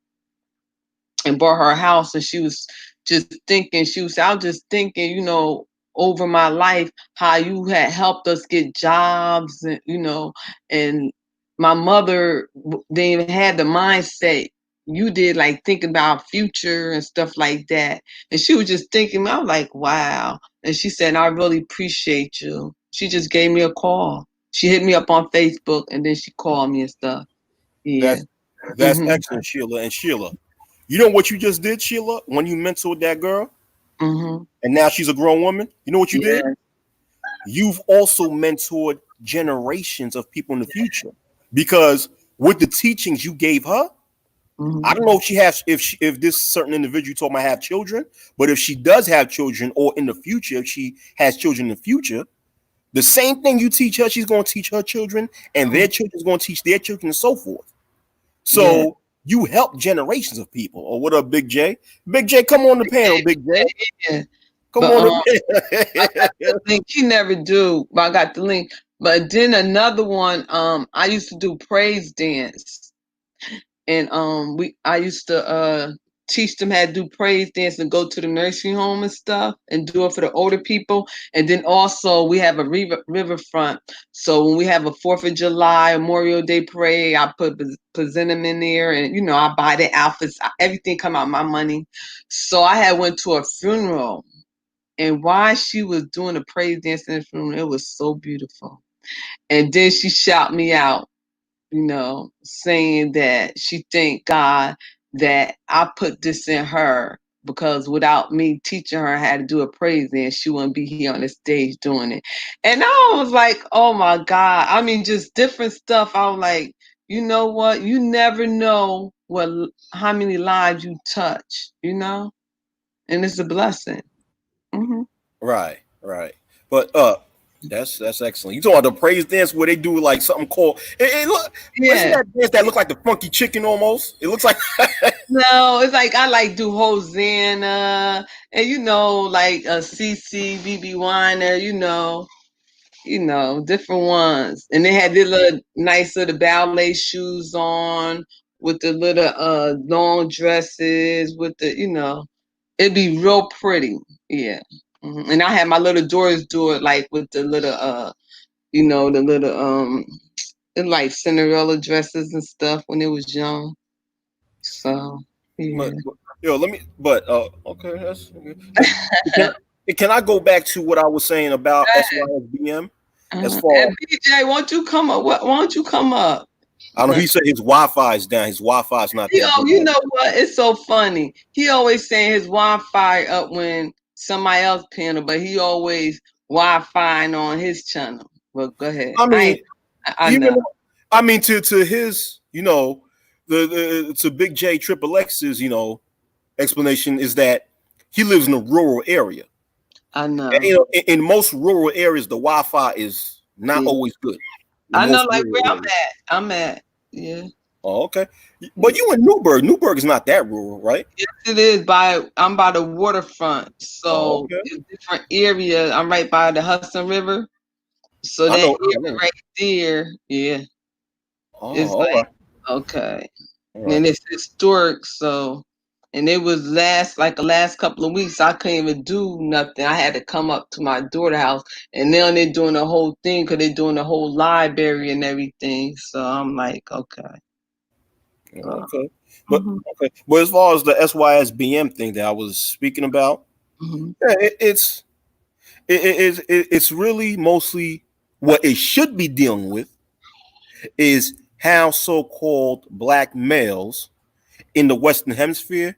and bought her house, and she was just thinking, I was just thinking, you know, over my life, how you had helped us get jobs, and, you know, and my mother didn't even have the mindset you did, like thinking about future and stuff like that. And she was just thinking, I was like, wow. And she said, I really appreciate you. She just gave me a call. She hit me up on Facebook, and then she called me and stuff. Yeah. That's excellent, Sheila. And Sheila, you know what you just did, Sheila, when you mentored that girl? And now she's a grown woman. You know what you did? You've also mentored generations of people in the future, because with the teachings you gave her, I don't know if she has, if this certain individual told me I have children, but if she does have children, or in the future, if she has children in the future, the same thing you teach her, she's going to teach her children, and their children's going to teach their children, and so forth. So you help generations of people. Or what up, Big J? Big J, come on the panel, Big J. Come on. The link. She never do, but I got the link. But then another one, I used to do praise dance, and I used to teach them how to do praise dance and go to the nursing home and stuff and do it for the older people. And then also we have a riverfront. So when we have a 4th of July, Memorial Day parade, I present them in there, and you know, I buy the outfits, everything come out my money. So I had went to a funeral, and while she was doing the praise dance in the funeral, it was so beautiful. And then she shout me out, you know, saying that she thanked God that I put this in her, because without me teaching her how to do a praise dance, she wouldn't be here on the stage doing it. And I was like, oh my God. I mean, just different stuff. I was like, you know what? You never know how many lives you touch, you know? And it's a blessing. Mm-hmm. Right. But that's excellent. You talking about the praise dance where they do like something called look, Yeah. that dance that look like the funky chicken almost? It looks like No, it's like I like do Hosanna, and you know, like CC, BB Weiner, you know, different ones. And they had their little nice little ballet shoes on with the little long dresses with the, you know, it'd be real pretty. Yeah. And I had my little daughters do it like with the little you know, the little like Cinderella dresses and stuff when they was young. So yeah. Okay, that's okay. Can I go back to what I was saying about SYSBM? As far And BJ, won't you come up? Why don't you come up? I know he said his Wi-Fi is down. His Wi-Fi is not that good. You know what? It's so funny. He always saying his Wi-Fi up when somebody else panel, but he always Wi-Fi on his channel. Well, go ahead. I mean, I know. I mean, to his, you know, the to Big J Triple X's, you know, explanation is that he lives in a rural area. I know. And, you know, in most rural areas, the Wi-Fi is not always good. I know, like where I'm at. Yeah. Oh, okay. But you in Newburgh. Newburgh is not that rural, right? Yes, it is. I'm by the waterfront, so it's a different area. I'm right by the Hudson River, so that area right there, yeah. It's like okay, and it's historic. So, and it was the last couple of weeks, I couldn't even do nothing. I had to come up to my daughter's house, and now they're doing the whole thing because they're doing the whole library and everything. So I'm like, okay. Okay. But as far as the SYSBM thing that I was speaking about, it's really mostly what it should be dealing with is how so-called black males in the Western Hemisphere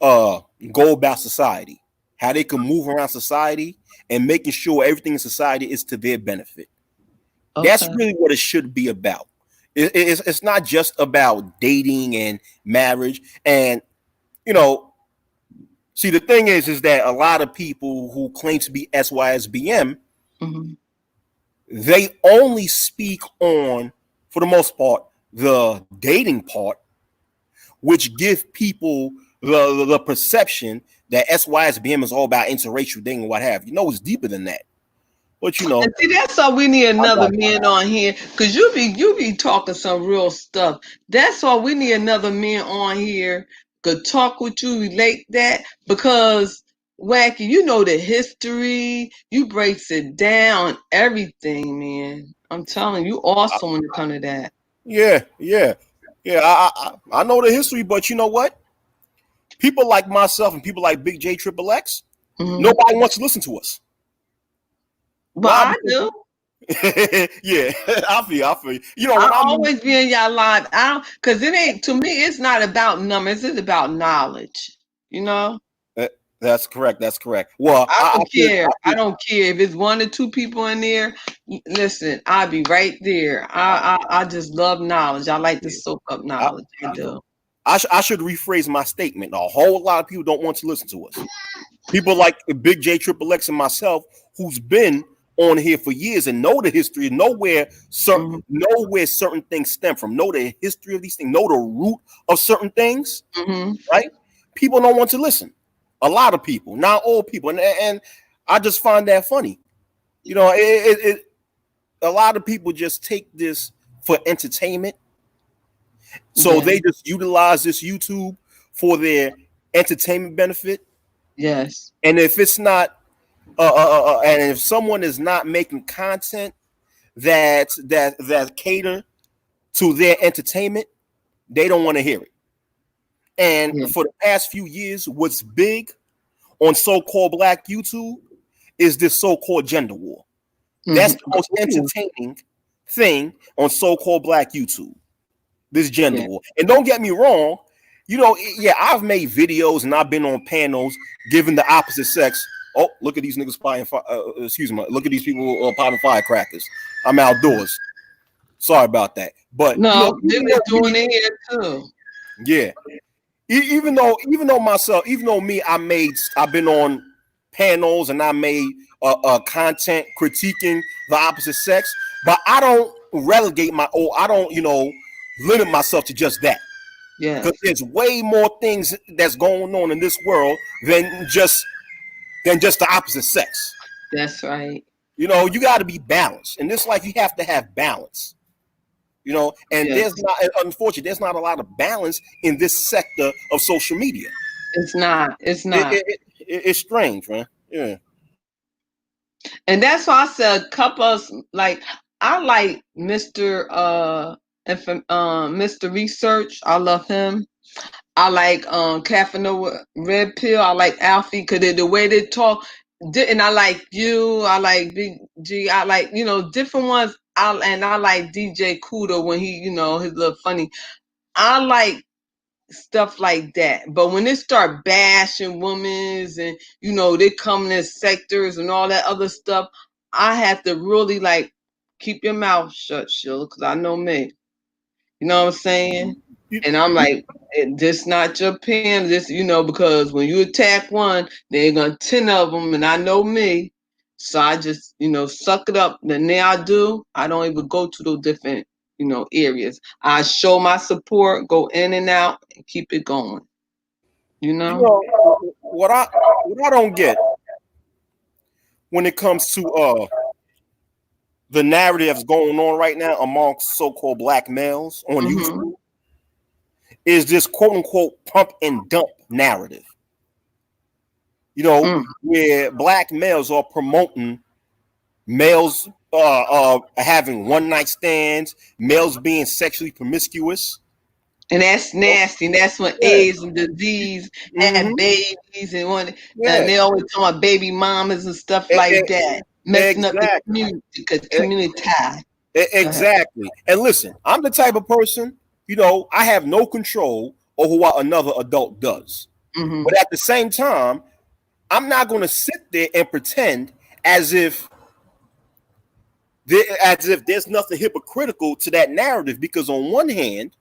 go about society, how they can move around society and making sure everything in society is to their benefit. That's really what it should be about. It's not just about dating and marriage. And, you know, see, the thing is that a lot of people who claim to be SYSBM, they only speak on, for the most part, the dating part, which give people the perception that SYSBM is all about interracial dating and what have you. No, it's deeper than that. But you know, and see, that's why we need another man on here, because you be talking some real stuff. That's why we need another man on here could talk with you, relate that, because Wacky, you know the history, you breaks it down, everything, man. I'm telling you, awesome when it comes to that. Yeah. I know the history, but you know what? People like myself and people like Big J Triple X, nobody wants to listen to us. But I do. Yeah, I feel you. You know, I always be in y'all live out, because it ain't, to me, it's not about numbers, it's about knowledge. You know? That's correct. Well, I don't care. I don't care if it's 1 or 2 people in there. Listen, I'll be right there. I just love knowledge. I like to soak up knowledge. I do. I should rephrase my statement. A whole lot of people don't want to listen to us. People like Big J Triple X and myself, who's been on here for years and know the history, know where certain things stem from, know the history of these things, know the root of certain things, right? People don't want to listen. A lot of people, not all people, and I just find that funny. You know, a lot of people just take this for entertainment, so they just utilize this YouTube for their entertainment benefit. Yes. And if it's not, and if someone is not making content that cater to their entertainment, they don't want to hear it. And for the past few years, what's big on so-called Black YouTube is this so-called gender war. That's the most entertaining thing on so-called Black YouTube. This gender war. And don't get me wrong, you know, yeah, I've made videos and I've been on panels giving the opposite sex. Oh, look at these niggas look at these people popping firecrackers. I'm outdoors. Sorry about that. But no, they're doing it here too. Yeah. Even though I've been on panels and I made content critiquing the opposite sex, but I don't relegate I don't, limit myself to just that. Yeah. Because there's way more things that's going on in this world than just the opposite sex. That's right. You got to be balanced. In this life, you have to have balance. And unfortunately, there's not a lot of balance in this sector of social media. It's not. It's strange, man. Yeah. And that's why I said couples, like, I like Mr. Mr. Research. I love him. I like Caffeine Red Pill. I like Alfie because the way they talk. And I like you. I like Big G. I like, different ones. I like DJ Kudo when he, his little funny. I like stuff like that. But when they start bashing women and, they come in sectors and all that other stuff, I have to really keep your mouth shut, Sheila, because I know me. You know what I'm saying? And I'm like, this not your pen. This, because when you attack one, they're going to 10 of them. And I know me. So I just, suck it up. The now I do, I don't even go to those different, areas. I show my support, go in and out, and keep it going. What I don't get when it comes to the narrative that's going on right now amongst so-called Black males on YouTube is this quote-unquote pump and dump narrative. Where Black males are promoting males having one-night stands, males being sexually promiscuous. And that's nasty. And that's when AIDS and disease and babies and they always talk about baby mamas and stuff like that. Messing up the community because community tie. Exactly. And listen, I'm the type of person, I have no control over what another adult does. But at the same time, I'm not going to sit there and pretend as if there's nothing hypocritical to that narrative, because on one hand,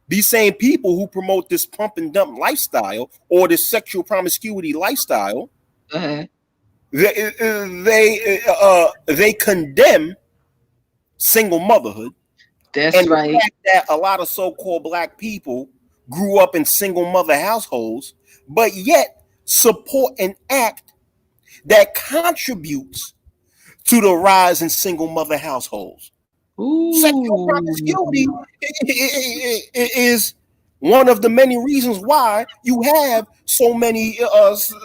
these same people who promote this pump and dump lifestyle or this sexual promiscuity lifestyle, they condemn single motherhood. That's right. The fact that a lot of so-called Black people grew up in single mother households, but yet support an act that contributes to the rise in single mother households. Sexual promiscuity is one of the many reasons why you have so many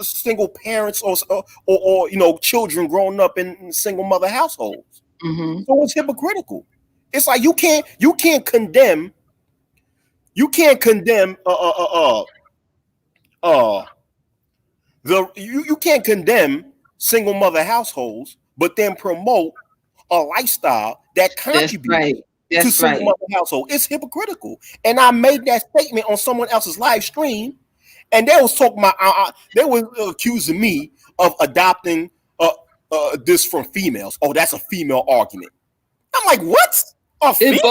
single parents or children growing up in single mother households. So it's hypocritical. It's like you can't condemn you can't condemn single mother households, but then promote a lifestyle that contributes to single mother household. It's hypocritical. And I made that statement on someone else's live stream, and they was talking about they were accusing me of adopting this from females. Oh, that's a female argument. I'm like, what? It's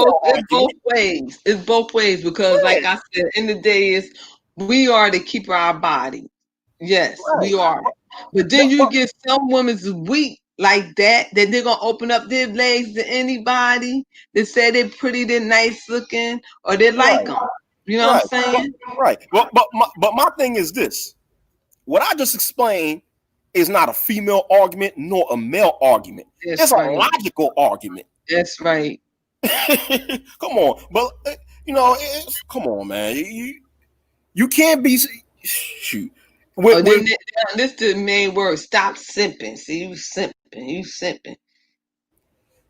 both ways. It's both ways because, like I said, in the day is we are the keeper of our body. Yes, we are. But then you get some women's weak like that they're gonna open up their legs to anybody that say they're pretty, they're nice looking, or they like them. You know what I'm saying? Right. But my thing is this: what I just explained is not a female argument nor a male argument. It's a logical argument. That's right. Come on, but come on, man. You can't be shoot. Oh, then this the main word. Stop simping. See, you simping. You simping.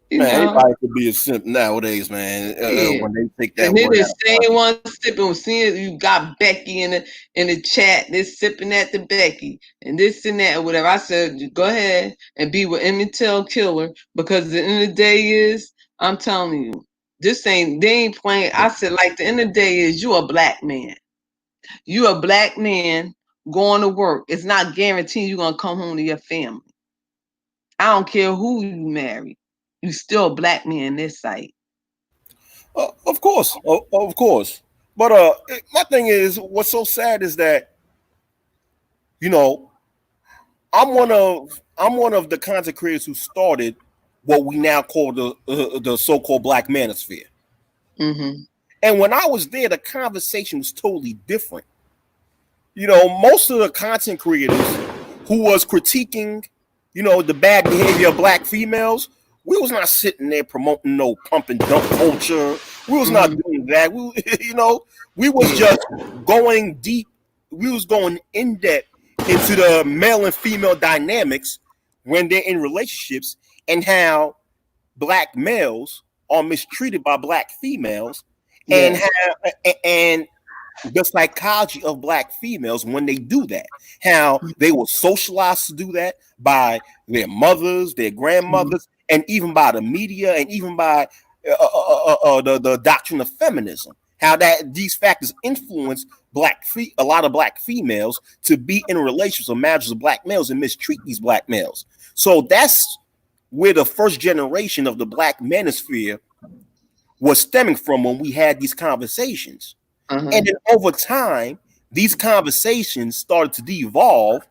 You Man, know. anybody could be a simp nowadays, man. Yeah. When they take that And then word the out of same one sipping. Seeing you got Becky in the chat. This sipping at the Becky and this and that or whatever. I said, go ahead and be with Emmett Till Killer because the end of the day is, I'm telling you, they ain't playing. I said, like the end of the day is, you a black man. You a black man going to work. It's not guaranteed you're gonna come home to your family. I don't care who you marry. You still a black man this site. Of course, of course. But my thing is, what's so sad is that, you know, I'm one of the content creators who started what we now call the so-called Black Manosphere. Mm-hmm. And when I was there, the conversation was totally different. You know, most of the content creators who was critiquing, you know, the bad behavior of black females, we was not sitting there promoting no pump and dump culture. We was not doing that. We, you know, we was just going deep. We was going in depth into the male and female dynamics when they're in relationships and how black males are mistreated by black females, and the psychology of black females when they do that, how they were socialized to do that by their mothers, their grandmothers, and even by the media, and even by the doctrine of feminism. How that these factors influence a lot of black females to be in relationships or marriages with black males and mistreat these black males. So that's where the first generation of the Black Manosphere was stemming from when we had these conversations. And then over time, these conversations started to devolve.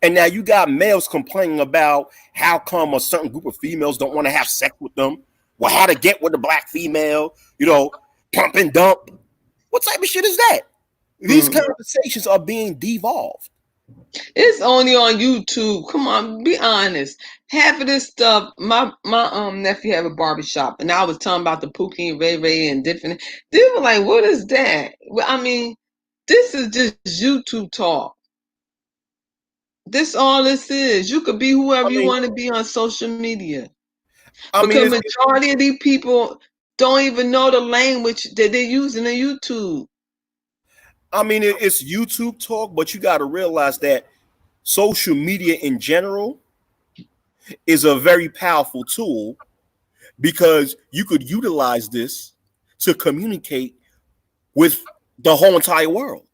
And now you got males complaining about how come a certain group of females don't want to have sex with them. Well, how to get with a black female, you know, pump and dump. What type of shit is that? These conversations are being devolved. It's only on YouTube. Come on, be honest. Half of this stuff, my nephew have a barbershop, and I was talking about the Pookie and Ray Ray and different. They were like, "What is that?" Well, I mean, this is just YouTube talk. This all this is. You could be whoever you want to be on social media. Because majority of these people don't even know the language that they're using on YouTube. I mean, it's YouTube talk, but you got to realize that social media in general is a very powerful tool because you could utilize this to communicate with the whole entire world.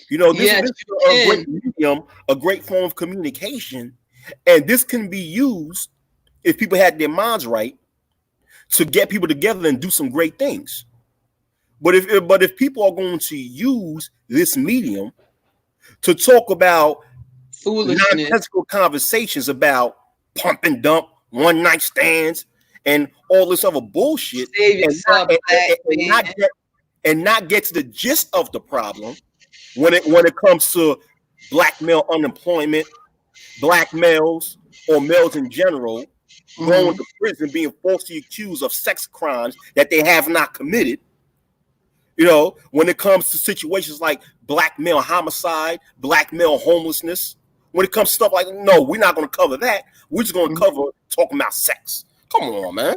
You know, this is a great medium, a great form of communication, and this can be used if people had their minds right to get people together and do some great things. But if people are going to use this medium to talk about nonsensical conversations about pump and dump, one night stands, and all this other bullshit, and not get to the gist of the problem when it comes to black male unemployment, black males or males in general going to prison, being falsely accused of sex crimes that they have not committed. You know, when it comes to situations like black male homicide, black male homelessness, when it comes to stuff like, no, we're not going to cover that. We're just going to cover talking about sex. Come on, man.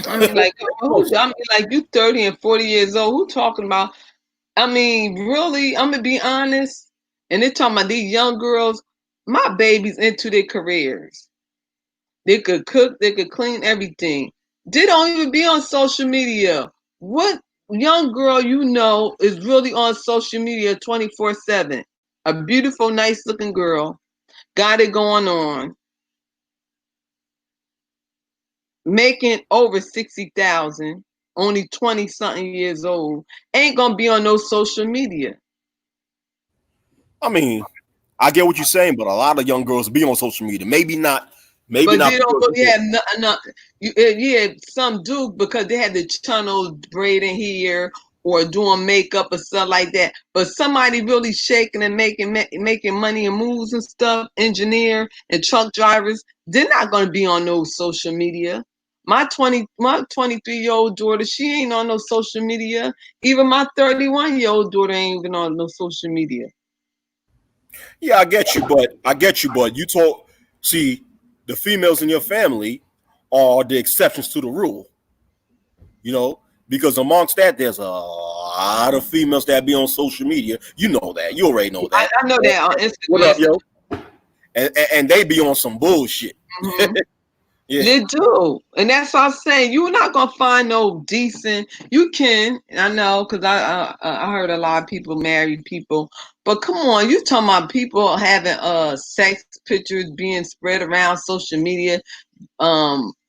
I mean, like you 30 and 40 years old. Who talking about? I mean, really, I'm gonna be honest. And they're talking about these young girls. My baby's into their careers. They could cook, they could clean, everything. They don't even be on social media. What young girl you know is really on social media 24/7? A beautiful, nice looking girl, got it going on, making over 60,000, only 20 something years old, ain't gonna be on no social media. I mean, I get what you're saying, but a lot of young girls be on social media. Maybe not. Maybe but not. They don't really have yeah, some do because they had the channel braiding here or doing makeup or stuff like that. But somebody really shaking and making money and moves and stuff, engineer and truck drivers, they're not going to be on no social media. My 23-year-old daughter, she ain't on no social media. Even my 31-year-old daughter ain't even on no social media. Yeah, I get you, but you see, the females in your family are the exceptions to the rule. You know, because amongst that, there's a lot of females that be on social media. You know that. You already know that. I know that on What up, Instagram. yo? And they be on some bullshit. Mhm. Yeah. They do, and that's what I'm saying. You're not gonna find no decent. You can, I know, because I heard a lot of people, married people, but come on, you talking about people having sex pictures being spread around social media,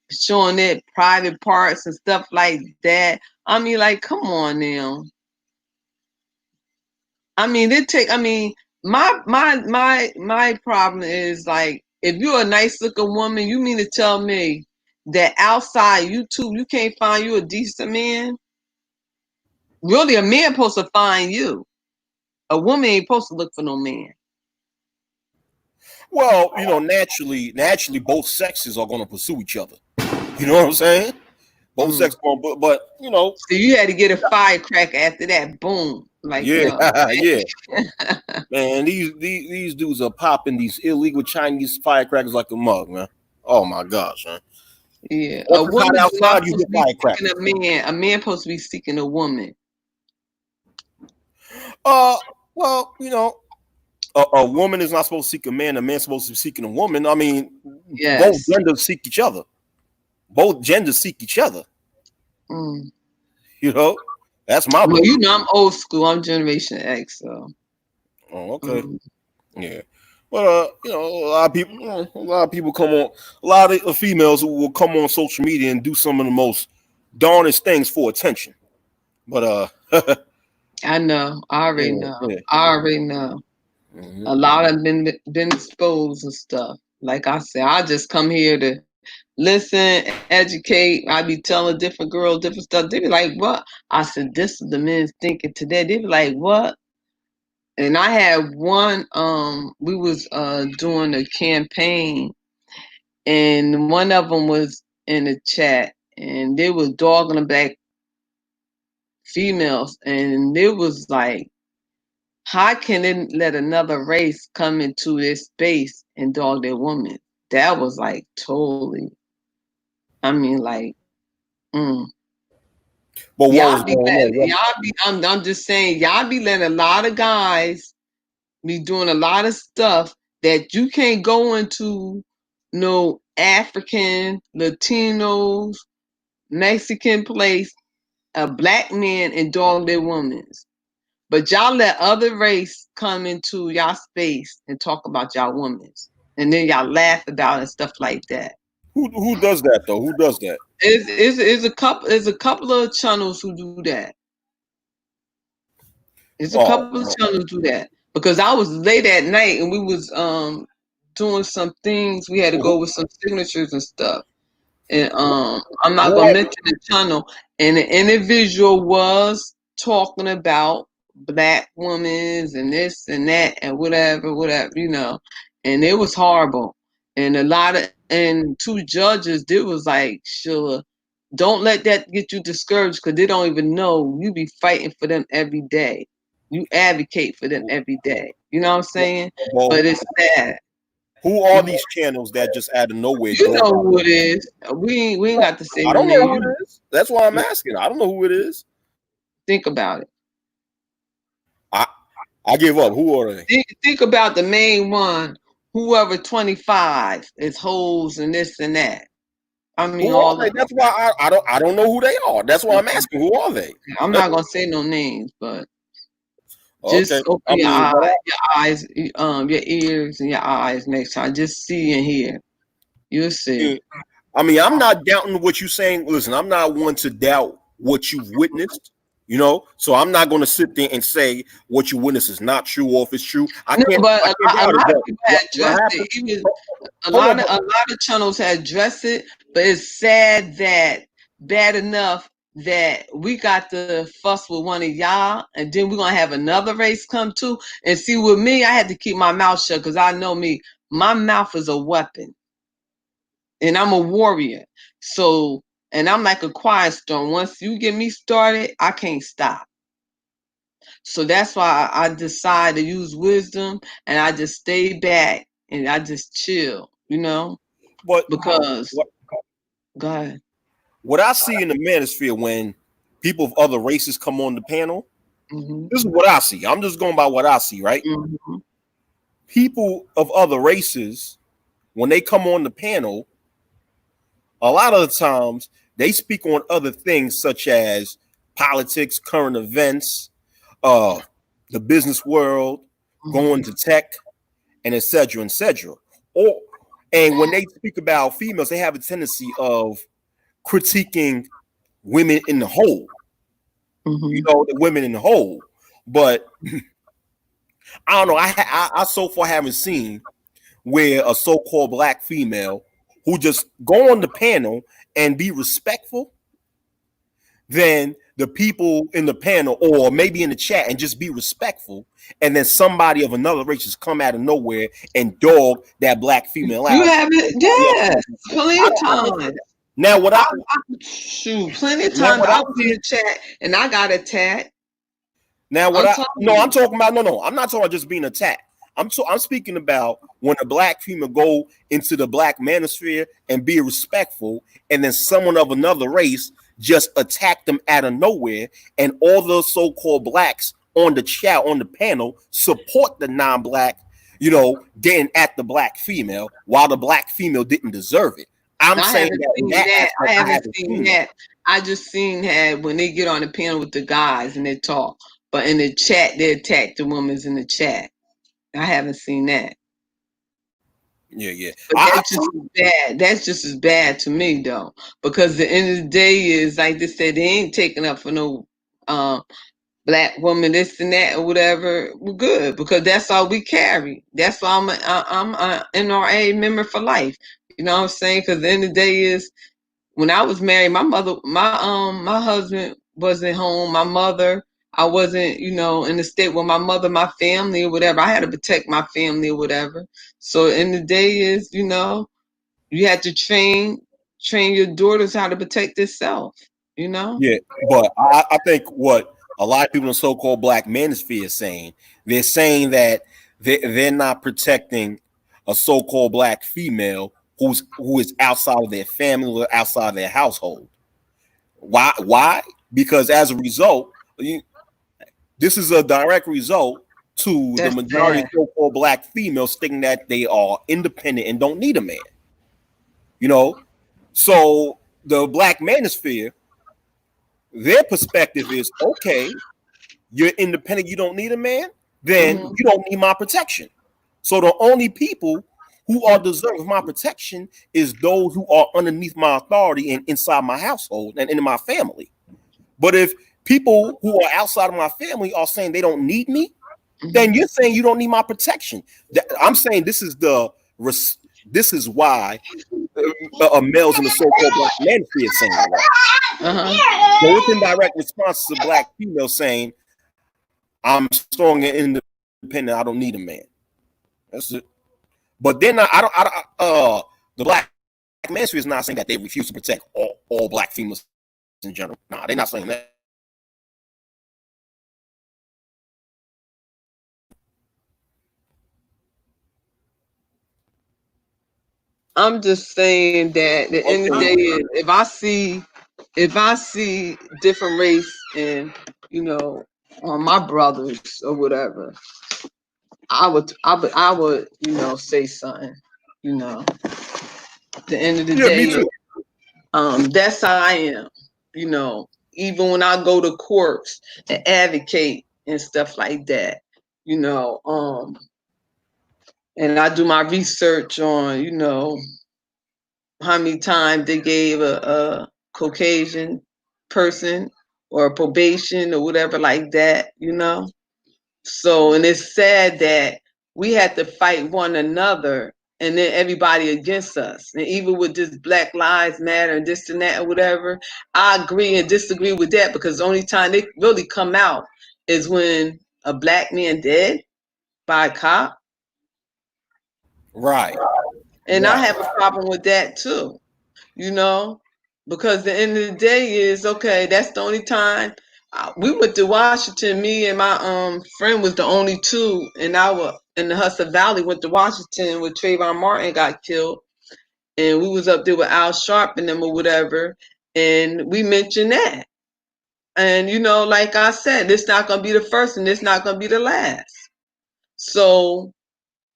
showing their private parts and stuff like that. I mean, like, come on now. I mean, my problem is, like, if you're a nice looking woman, you mean to tell me that outside YouTube you can't find you a decent man? Really, a man supposed to find you. A woman ain't supposed to look for no man. Well, you know, naturally, both sexes are going to pursue each other. You know what I'm saying? Both sexes, but you know, So you had to get a firecracker after that. Boom. Like, yeah, no. yeah. Man, these dudes are popping these illegal Chinese firecrackers like a mug, man. Oh my gosh, man. Yeah. Once A it's hot woman is not outside, you supposed get to be firecrackers. seeking a man. A man supposed to be seeking a woman. Well, you know, a woman is not supposed to seek a man. A man's supposed to be seeking a woman. I mean, Yes. both genders seek each other. Both genders seek each other. Mm. You know, that's my Well, belief. you know, I'm old school. I'm Generation X, so. Oh, okay. Yeah. But you know, a lot of people come on. A lot of females will come on social media and do some of the most darnest things for attention. But I know. I already know. yeah. I already know. Mhm. A lot of been exposed and stuff. Like I said, I just come here to listen, educate. I be telling different girls different stuff. They be like, "What?" I said, "This is the men's thinking today." They be like, "What?" And I had one. We was doing a campaign, and one of them was in the chat, and they was dogging back females, and it was like, how can it let another race come into this space and dog their woman? That was like totally. I mean, like, But what was going on? I'm just saying, y'all be letting a lot of guys be doing a lot of stuff that you can't go into no African, Latinos, Mexican place, a black man and dog their women's. But y'all let other race come into y'all space and talk about y'all women's. And then y'all laugh about it and stuff like that. Who does that though? Who does that? It's a couple of channels who do that. It's a couple of channels do that. Because I was late at night and we was doing some things. We had to go with some signatures and stuff. And I'm not gonna mention the channel. And the individual was talking about black women and this and that and whatever, you know. And it was horrible. And two judges, they was like, sure, don't let that get you discouraged because they don't even know you be fighting for them every day. You advocate for them every day. You know what I'm saying? Well, but it's sad. Who are these channels that just out of nowhere? You know who it is. We ain't got to say. I don't know who it is. That's why I'm asking. I don't know who it is. Think about it. I give up. Who are they? Think about the main one. Whoever 25 is hoes and this and that. I mean, all they? That's why I don't know who they are. That's why I'm asking. Who are they? I'm not gonna say no names, but just okay. open your eyes, your ears and your eyes next time. Just see and hear. You'll see. I mean, I'm not doubting what you're saying. Listen, I'm not one to doubt what you've witnessed. You know, so I'm not going to sit there and say what you witness is not true or if it's true. A lot of people had addressed it. Even a lot of channels had addressed it, but it's sad that bad enough that we got to fuss with one of y'all, and then we're gonna have another race come too. And see, with me, I had to keep my mouth shut because I know me. My mouth is a weapon, and I'm a warrior. So And I'm like a quiet storm. Once you get me started, I can't stop. So that's why I decide to use wisdom, and I just stay back and I just chill, But because what, go ahead. what I see in the manosphere when people of other races come on the panel, Mm-hmm. this is what I see. I'm just going by what I see, right? Mm-hmm. People of other races, when they come on the panel, a lot of the times they speak on other things such as politics, current events, the business world, going to tech, and et cetera, et cetera. And when they speak about females, they have a tendency of critiquing women in the whole, Mm-hmm. the women in the whole. But I don't know. I so far haven't seen where a so-called black female who just go on the panel and be respectful, then the people in the panel or maybe in the chat and just be respectful, and then somebody of another race just come out of nowhere and dog that black female You out. have it, yes, plenty of times. Now what I shoot, plenty of now times what I I was in the chat and I got attacked. now what I'm I talking no, I'm about. talking about no, I'm not talking about just being attacked. I'm speaking about when a black female go into the black manosphere and be respectful, and then someone of another race just attack them out of nowhere, and all the so-called blacks on the chat on the panel support the non-black, getting at the black female while the black female didn't deserve it. I'm I saying haven't that in seen that that. aspect, I I haven't haven't seen seen that. that. I just seen that when they get on the panel with the guys and they talk. But in the chat, they attack the women's in the chat. I haven't seen that. Yeah. But that's just as bad. That's just as bad to me though. Because the end of the day is like they said, they ain't taking up for no black woman, this and that or whatever. We're good because that's all we carry. That's why I'm a NRA member for life. You know what I'm saying? Because the end of the day is when I was married, my husband wasn't home. My mother, I wasn't, in the state with my mother, my family or whatever. I had to protect my family or whatever. So in the day is, you had to train your daughters how to protect themselves. Yeah, but I think what a lot of people in the so-called black manosphere is saying, they're saying that they're not protecting a so-called black female who is outside of their family or outside of their household. Why? Because as a result, this is a direct result to the That's majority bad. of so-called black females thinking that they are independent and don't need a man. You know, so the black manosphere, their perspective is, okay, you're independent, you don't need a man, then Mhm. you don't need my protection. So the only people who are deserving of my protection is those who are underneath my authority and inside my household and in my family. But if people who are outside of my family are saying they don't need me, then you're saying you don't need my protection. I'm saying this is why males in the so-called black manosphere is saying that. Uh-huh. So it's in direct response to black females saying, I'm strong and independent, I don't need a man. That's it. But then the black manosphere is not saying that they refuse to protect all black females in general. Nah, they're not saying that. I'm just saying that the end of the day is if I see different race and my brothers or whatever, I would say something. The end of the Yeah, me day, too. that's how I am. Even when I go to courts and advocate and stuff like that, and I do my research on, how many times they gave a Caucasian person or a probation or whatever like that. So, and it's sad that we had to fight one another and then everybody against us. And even with this Black Lives Matter and this and that or whatever, I agree and disagree with that because the only time they really come out is when a black man dead by a cop. Right. And I have a problem with that too. Because the end of the day is okay. That's the only time we went to Washington. Me and my friend was the only two in the Hudson Valley. Went to Washington where Trayvon Martin got killed, and we was up there with Al Sharp and them or whatever, and we mentioned that. And like I said, this not gonna be the first, and this not gonna be the last. So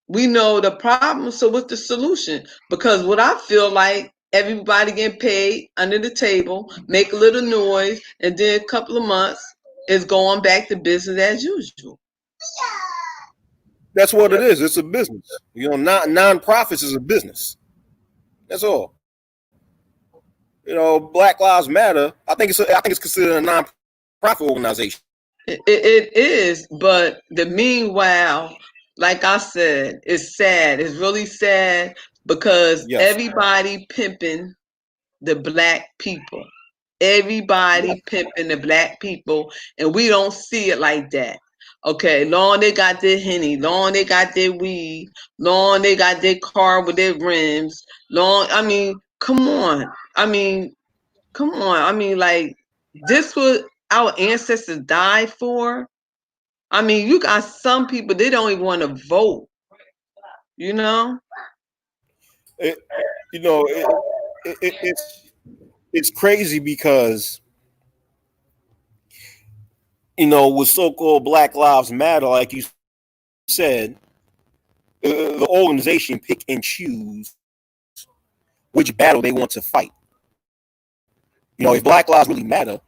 we know the problem. So what's the solution? Because what I feel like, everybody getting paid under the table, make a little noise, and then a couple of months is going back to business as usual. That's what it is. It's a business. Non-profits is a business. That's all. Black Lives Matter. I think it's considered a non-profit organization. It is, but the meanwhile, like I said, it's sad. It's really sad because everybody pimping the black people. Everybody pimping the black people, and we don't see it like that. Okay, long they got their Henny, long they got their weed, long they got their car with their rims, come on. Like, this what our ancestors died for. You got some people, they don't even want to vote. It's crazy because with so-called Black Lives Matter, like you said, the organization pick and choose which battle they want to fight. If Black lives really matter,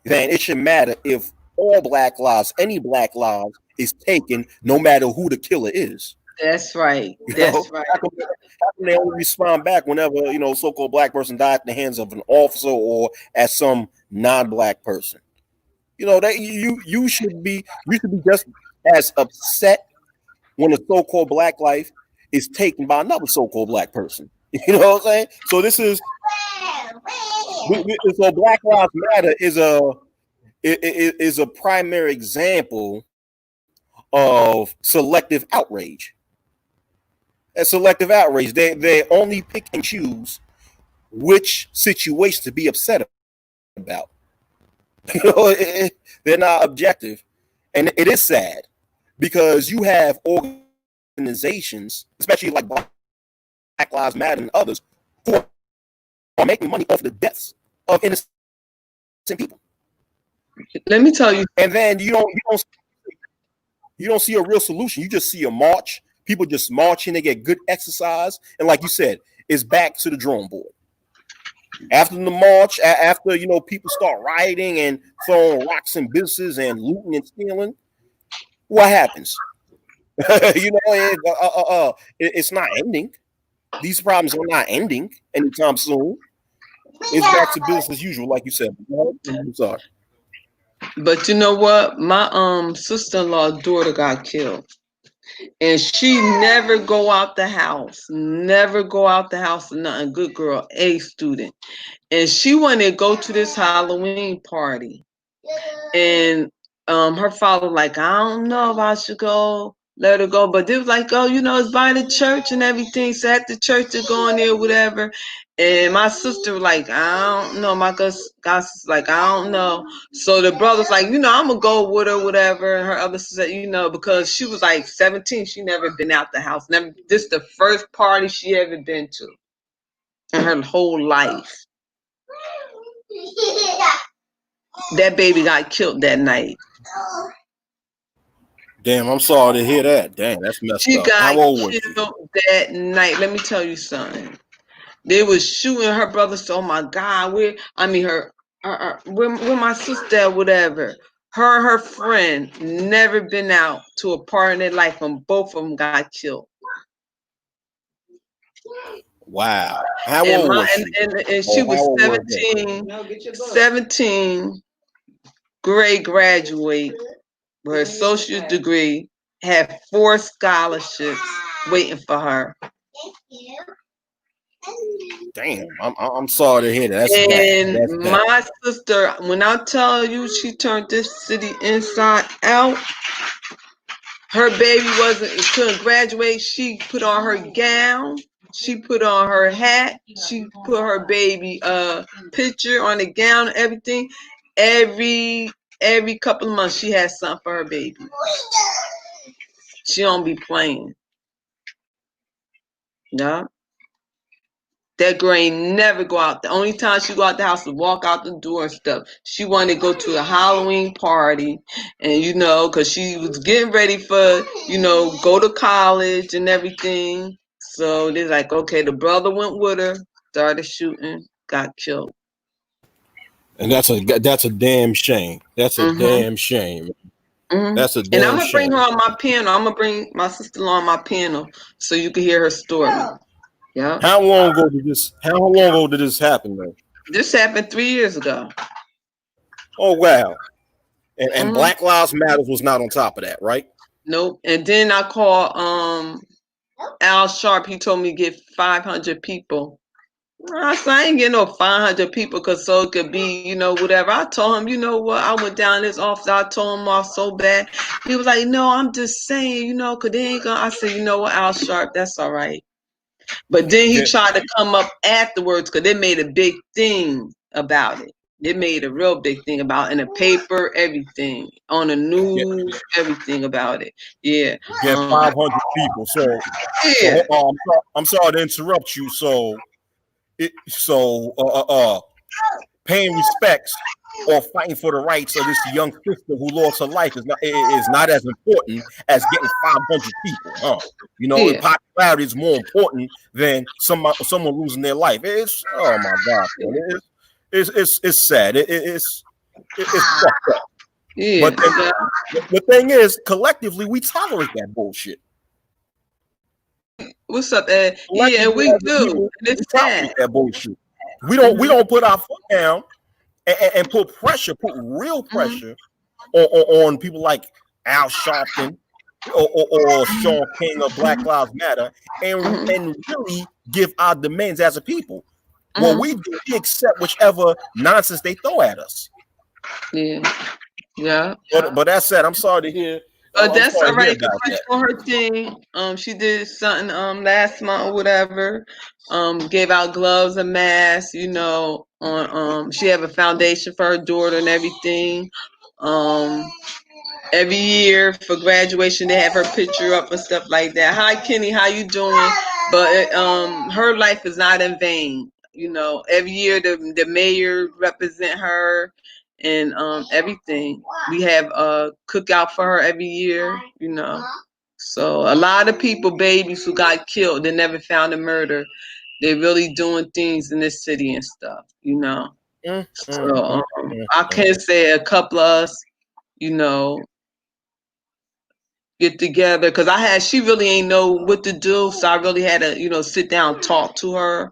then it should matter if all Black lives, any Black lives, is taken, no matter who the killer is. That's right. That's right. How come they only respond back whenever so-called Black person died at the hands of an officer or as some non-Black person? That you should be just as upset when a so-called Black life is taken by another so-called Black person. You know what I'm saying? So this is so Black Lives Matter is a primary example of selective outrage. A selective outrage. They only pick and choose which situation to be upset about. They're not objective, and it is sad because you have organizations, especially like Black Lives Matter and others, who are making money off the deaths of innocent people. Let me tell you, and then you don't see a real solution. You just see a march. People just marching. They get good exercise, and like you said, it's back to the drawing board. After the march, after people start rioting and throwing rocks in businesses and looting and stealing, what happens? It's not ending. These problems are not ending anytime soon. It's back to business as usual, like you said. I'm sorry. But you know what? My sister-in-law's daughter got killed. And she never go out the house. Never go out the house or nothing. Good girl, A student. And she wanted to go to this Halloween party. And her father like, I don't know if I should go. Let her go. But they was like, oh, it's by the church and everything. So at the church to go in there, whatever. And my sister was like, I don't know. My Gus like, I don't know. So the brother's like, I'm going to go with her, whatever. And her other sister, because she was like 17. She never been out the house. This is the first party she ever been to in her whole life. That baby got killed that night. Damn, I'm sorry to hear that. Damn, that's messed up. She got killed that night. Let me tell you something. They was shooting her brother. So, oh my God, where my sister, whatever. Her friend never been out to a party in their life, and both of them got killed. Wow. How old was she? And she was 17, grade graduate with her associate degree, had 4 scholarships waiting for her. Damn, I'm sorry to hear that. That's my sister, when I tell you she turned this city inside out, her baby couldn't graduate. She put on her gown She put on her hat. She put her baby picture on the gown, everything. Every couple of months, she has something for her baby. She don't be playing. Yeah. That girl ain't never go out. The only time she go out the house is walk out the door and stuff. She wanted to go to a Halloween party, and because she was getting ready for, go to college and everything. So they're like, okay, the brother went with her, started shooting, got killed. And that's a damn shame. That's a damn shame. That's a damn And I'm gonna shame. bring her on my piano. I'm gonna bring my sister-in-law on my piano so you can hear her story. Yeah. How long ago did this happen, though? This happened 3 years ago. Oh wow. And Black Lives Matter was not on top of that, right? Nope. And then I called Al Sharp. He told me to get 500 people. I said, I ain't getting no 500 people because so it could be, whatever. I told him, you know what? I went down his office. I told him off so bad. He was like, no, I'm just saying, because they ain't gonna. I said, you know what, Al Sharp, that's all right. But then he tried to come up afterwards because they made a big thing about it. They made a real big thing about it in the paper, everything, on the news, everything about it. Yeah. Get 500 people. So I'm sorry to interrupt you. Paying respects or fighting for the rights of this young sister who lost her life is not as important as getting 500 people. Popularity is more important than someone losing their life. It's oh my God, man. It's sad. It's fucked up. Yeah. But the thing is, collectively, we tolerate that bullshit. What's up, Ed? Yeah, we do. It's sad. That bullshit. We don't put our foot down and put real pressure on people like Al Sharpton or Shaun King of Black Lives Matter and really give our demands as a people. What we do, we accept whichever nonsense they throw at us. Yeah. But that said, I'm sorry to hear. That's all right. On her thing, she did something last month or whatever. Gave out gloves and masks. On she have a foundation for her daughter and everything. Every year for graduation they have her picture up and stuff like that. Hi Kenny, how you doing? But her life is not in vain. Every year the mayor represent her. And everything. We have a cookout for her every year, So a lot of people, babies who got killed, they never found a murder. They're really doing things in this city and stuff, So I can't say a couple of us, get together because she really ain't know what to do. So I really had to, sit down, talk to her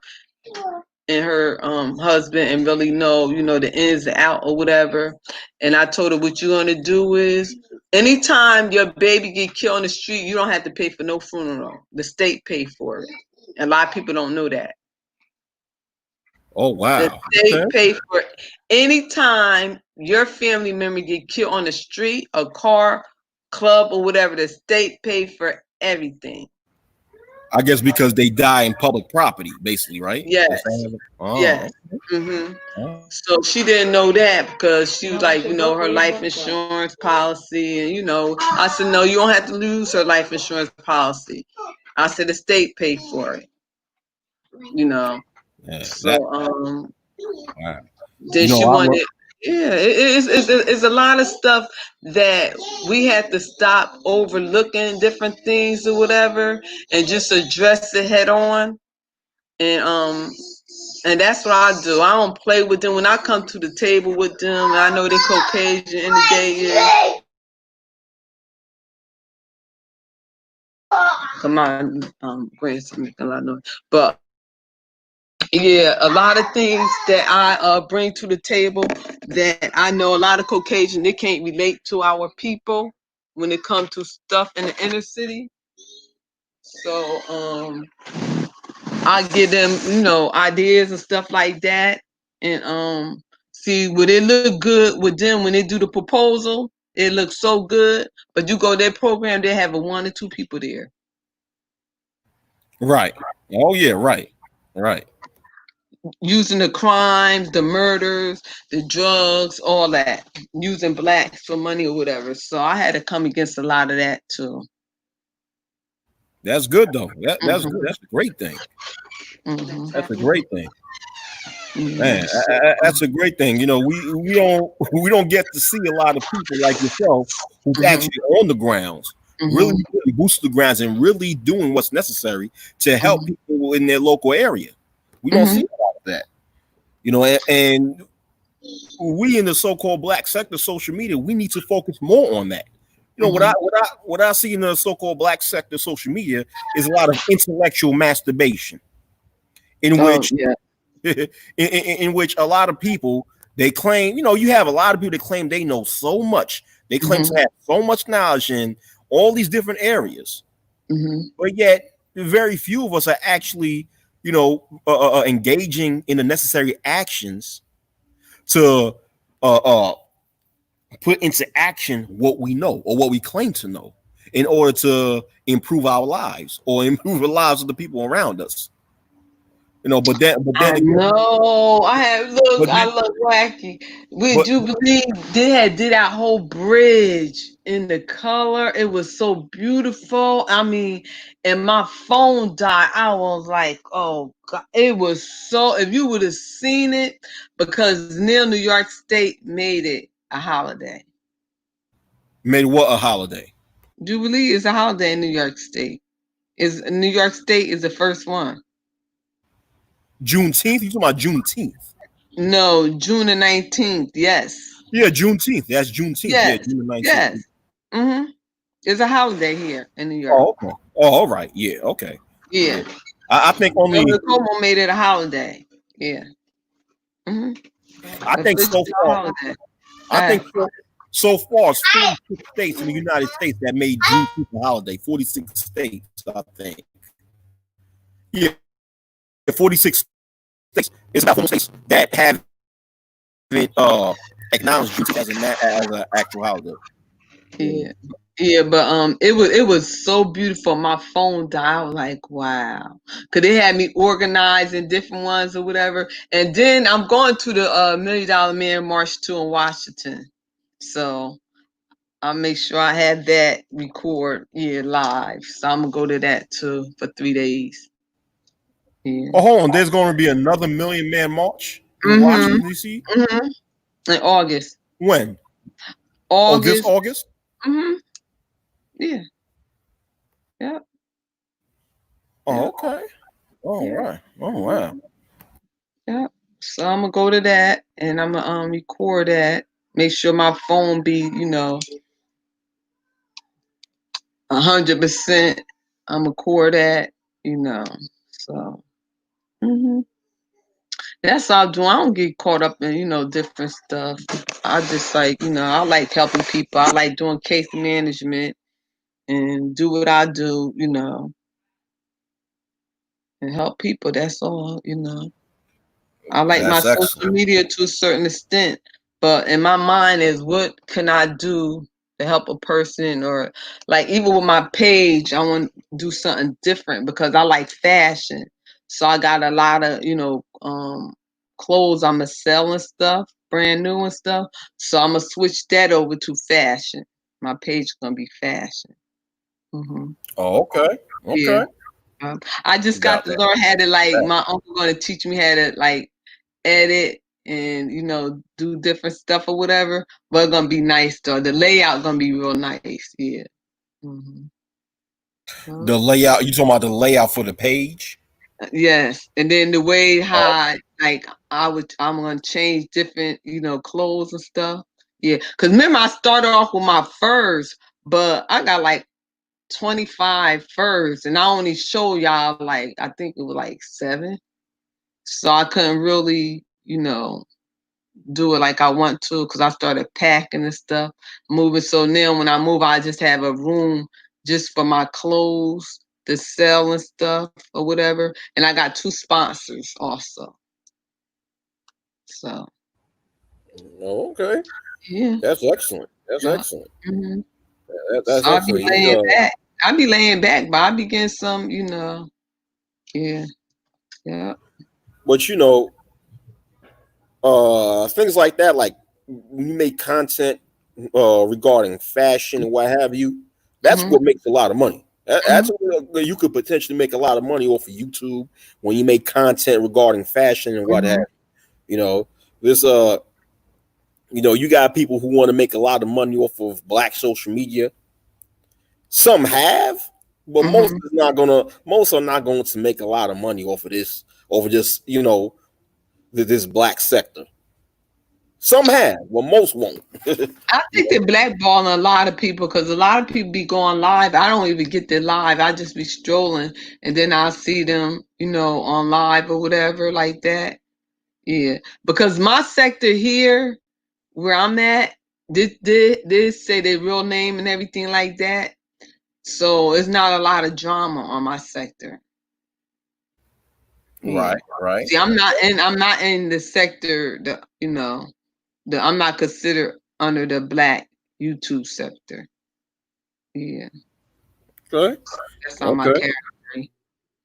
and her husband and really know, the ins and out or whatever. And I told her what you're going to do is anytime your baby get killed on the street, you don't have to pay for no funeral. The state pay for it. And a lot of people don't know that. Oh, wow. The state pay for it. Anytime your family member get killed on the street, a car, club or whatever, the state pay for everything. I guess because they die in public property, basically, right? Yes. Yes. So she didn't know that because she was like, her life insurance policy. And, I said, no, you don't have to lose her life insurance policy. I said, the state paid for it, Yeah, then she wanted, it's a lot of stuff that we have to stop overlooking different things or whatever and just address it head on. And that's what I do. I don't play with them. When I come to the table with them, I know they're Caucasian in the day. Come on, grandson, make a lot of noise. But yeah, a lot of things that I bring to the table that I know a lot of Caucasian, they can't relate to our people when it comes to stuff in the inner city. So I give them, ideas and stuff like that. And see, would it look good with them when they do the proposal? It looks so good. But you go to their program, they have 1 or 2 people there. Right. Oh yeah. Right. Right. Using the crimes, the murders, the drugs, all that, using blacks for money or whatever. So I had to come against a lot of that too. That's good though. That's good. Mhm, That's a great thing. mhm, That's a great thing. mhm. Man, that's a great thing. You know, we don't get to see a lot of people like yourself who's Mhm, actually on the grounds, really, mhm, really boosting the grounds and really doing what's necessary to help mhm, people in their local area. We don't see mhm, a lot of that. You know, and we in the so-called black sector social media, we need to focus more on that. You know, mhm. what I see in the so-called black sector social media is a lot of intellectual masturbation in Oh which yeah. in which a lot of people they claim, you know, you have a lot of people that claim they know so much, they claim to Mhm, have so much knowledge in all these different areas, mhm, but yet very few of us are actually, you know, engaging in the necessary actions to uh, uh, put into action what we know or what we claim to know in order to improve our lives or improve the lives of the people around us. You know, but I then again, know. I have look. but I then, look wacky. Would but you believe they had did that whole bridge in the color? It was so beautiful. I mean, and my phone died. I was like, oh God, it was so. If you would have seen it, because near New York State made it a holiday. made what a holiday? Jubilee is a holiday in New York State. Is New York State is the first one. Juneteenth? You talking about Juneteenth? No, June the 19th. Yes. Yeah, Juneteenth. That's Juneteenth. Yeah, Yes. June the 19th. Yes. Mm-hmm. It's a holiday here in New York. Oh, okay. Oh, all right. Yeah, okay. Yeah. Yeah. I think only Governor Cuomo made it a holiday. Yeah. Mm-hmm. I think so Officially a far holiday. I think Right. so far it's 46 states in the United States that made Juneteenth a holiday. 46 states, I think. Yeah, 46 states. It's about 4 states that have it acknowledged Juneteenth as an actual holiday. Yeah. Yeah, but it was so beautiful. My phone died. I was like, wow. Cause they had me organized in different ones or whatever. And then I'm going to the $1 Million Man March too in Washington. So I'll make sure I have that record live. So I'm gonna go to that too for 3 days. Yeah. Oh, hold on. There's going to be another Million Man March in Mm-hmm. Washington, D.C. Mm-hmm. In August. When? Oh, this August. August? Mm-hmm. Yeah. Yep. Oh, Yep. okay. All Yeah. right. Oh, wow. Yep. So I'm gonna go to that and I'm gonna record that. Make sure my phone be, 100%. I'm gonna record that. So that's all I do. I don't get caught up in, different stuff. I just I like helping people. I like doing case management and do what I do, and help people. That's all. I like my That's social excellent. media to a certain extent, but in my mind is what can I do to help a person, or like even with my page, I want to do something different because I like fashion. So I got a lot of, clothes I'm gonna sell and stuff, brand new and stuff. So I'm gonna switch that over to fashion. My page is gonna be fashion. hmm Oh, okay. Yeah. Okay. I just got Got to that. learn how to my uncle gonna teach me how to edit and do different stuff or whatever, but it's gonna be nice though. The layout gonna be real nice. Yeah. hmm The layout, you talking about the layout for the page? Yes, and then the way Oh, how I'm gonna change different clothes and stuff. Yeah, because remember I started off with my furs, but I got like 25 furs, and I only show y'all like I think it was like 7, so I couldn't really do it like I want to because I started packing and stuff, moving. So now when I move, I just have a room just for my clothes to sell and stuff or whatever. And I got 2 sponsors also. So okay. yeah, That's excellent. That's yeah. excellent. hmm That's So I'll be excellent. laying back. I'll be laying back, but I'll be getting some, Yeah. Yeah. But things like that, like when you make content regarding fashion and what have you, that's Mhm. what makes a lot of money. That's where you could potentially make a lot of money off of YouTube when you make content regarding fashion and what have Mhm. you. This you got people who want to make a lot of money off of black social media. Some have, but Mhm. most are not going to make a lot of money off of this, over just this black sector. Some have, well, most won't. I think they're blackballing a lot of people because a lot of people be going live. I don't even get their live. I just be strolling and then I'll see them, on live or whatever like that. Yeah. Because my sector here where I'm at, they say their real name and everything like that. So it's not a lot of drama on my sector. Yeah. Right. See, I'm not in the sector I'm not considered under the black YouTube sector. Yeah. Okay. That's on my Okay. category.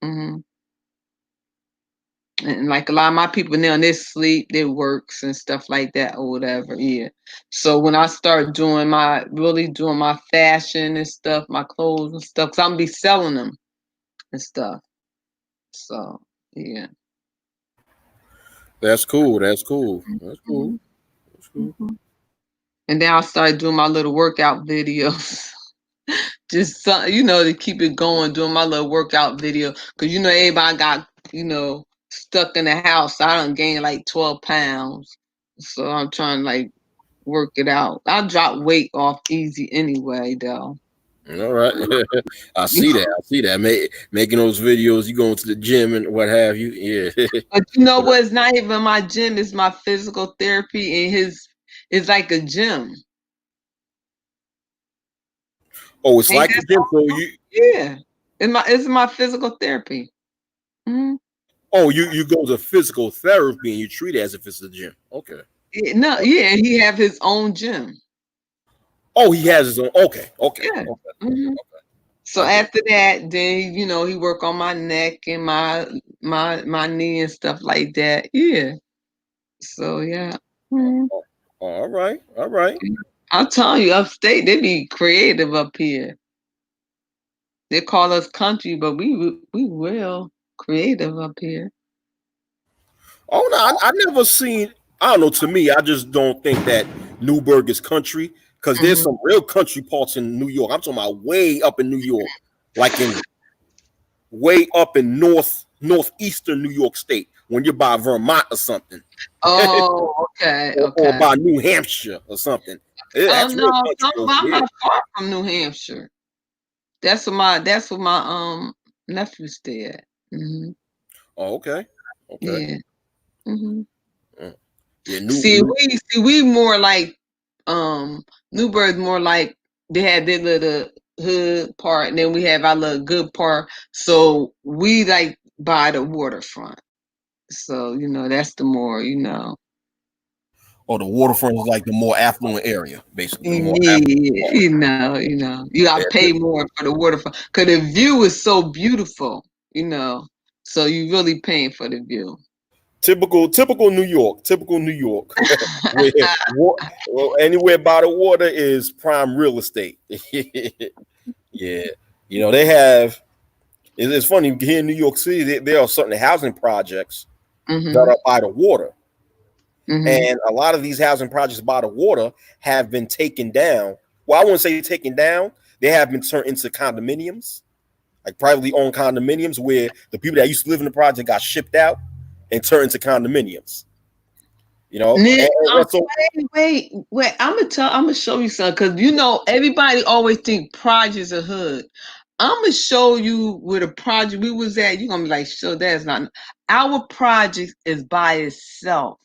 hmm And like a lot of my people now, they sleep, they works and stuff like that or whatever. Yeah. So when I start really doing my fashion and stuff, my clothes and stuff, because I'm gonna be selling them and stuff. So yeah. That's cool. That's cool. That's cool. Mhm. That's cool. Mhm. And then I'll start doing my little workout videos. Just to keep it going, doing my little workout video. Cause everybody got, stuck in the house. I done gained like 12 pounds. So I'm trying to like work it out. I drop weight off easy anyway though. All right. I see that. I see that. Making those videos, you going to the gym and what have you. Yeah. But you know what? It's not even my gym, it's my physical therapy and it's like a gym. Oh, it's Ain't like that the gym. So yeah. It's my physical therapy. Mhm. you go to physical therapy and you treat it as if it's a gym. Okay. No, yeah, and he have his own gym. Oh, he has his own. Okay. Okay. Yeah. Okay. Mhm. So I get after that, then he work on my neck and my knee and stuff like that. Yeah. So yeah. Mhm. it. All right. All right. I'm telling you, upstate they be creative up here. They call us country, but we real creative up here. Oh no, I never seen. I don't know. To me, I just don't think that Newburgh is country because there's Mhm. some real country parts in New York. I'm talking about way up in New York, like in way up in northeastern New York State when you're by Vermont or something, Oh, okay, or okay. by New Hampshire or something. Oh That's no, real country over I'm there. not far from New Hampshire. That's where my nephew stay at. hmm Oh, okay, okay. Yeah. hmm Mm. Yeah, See, we more like Newburgh's more like they had their little hood part, and then we have our little good part. So we like by the waterfront. So that's the more. or the waterfront is like the more affluent area, basically the more Yeah, affluent part. you gotta pay more for the waterfront because the view is so beautiful. So you really paying for the view. Typical New York. Typical New York. Where anywhere by the water is prime real estate. Yeah, they have. It's funny here in New York City. There are certain housing projects that hmm are by the water, hmm and a lot of these housing projects by the water have been taken down. Well, I wouldn't say taken down. They have been turned into condominiums, like privately owned condominiums, where the people that used to live in the project got shipped out and turned into condominiums. Nick, And so wait. I'm gonna show you something because everybody always think projects are hood. I'm gonna show you where the project we was at. You're gonna be like, sure, that's not our project is by itself.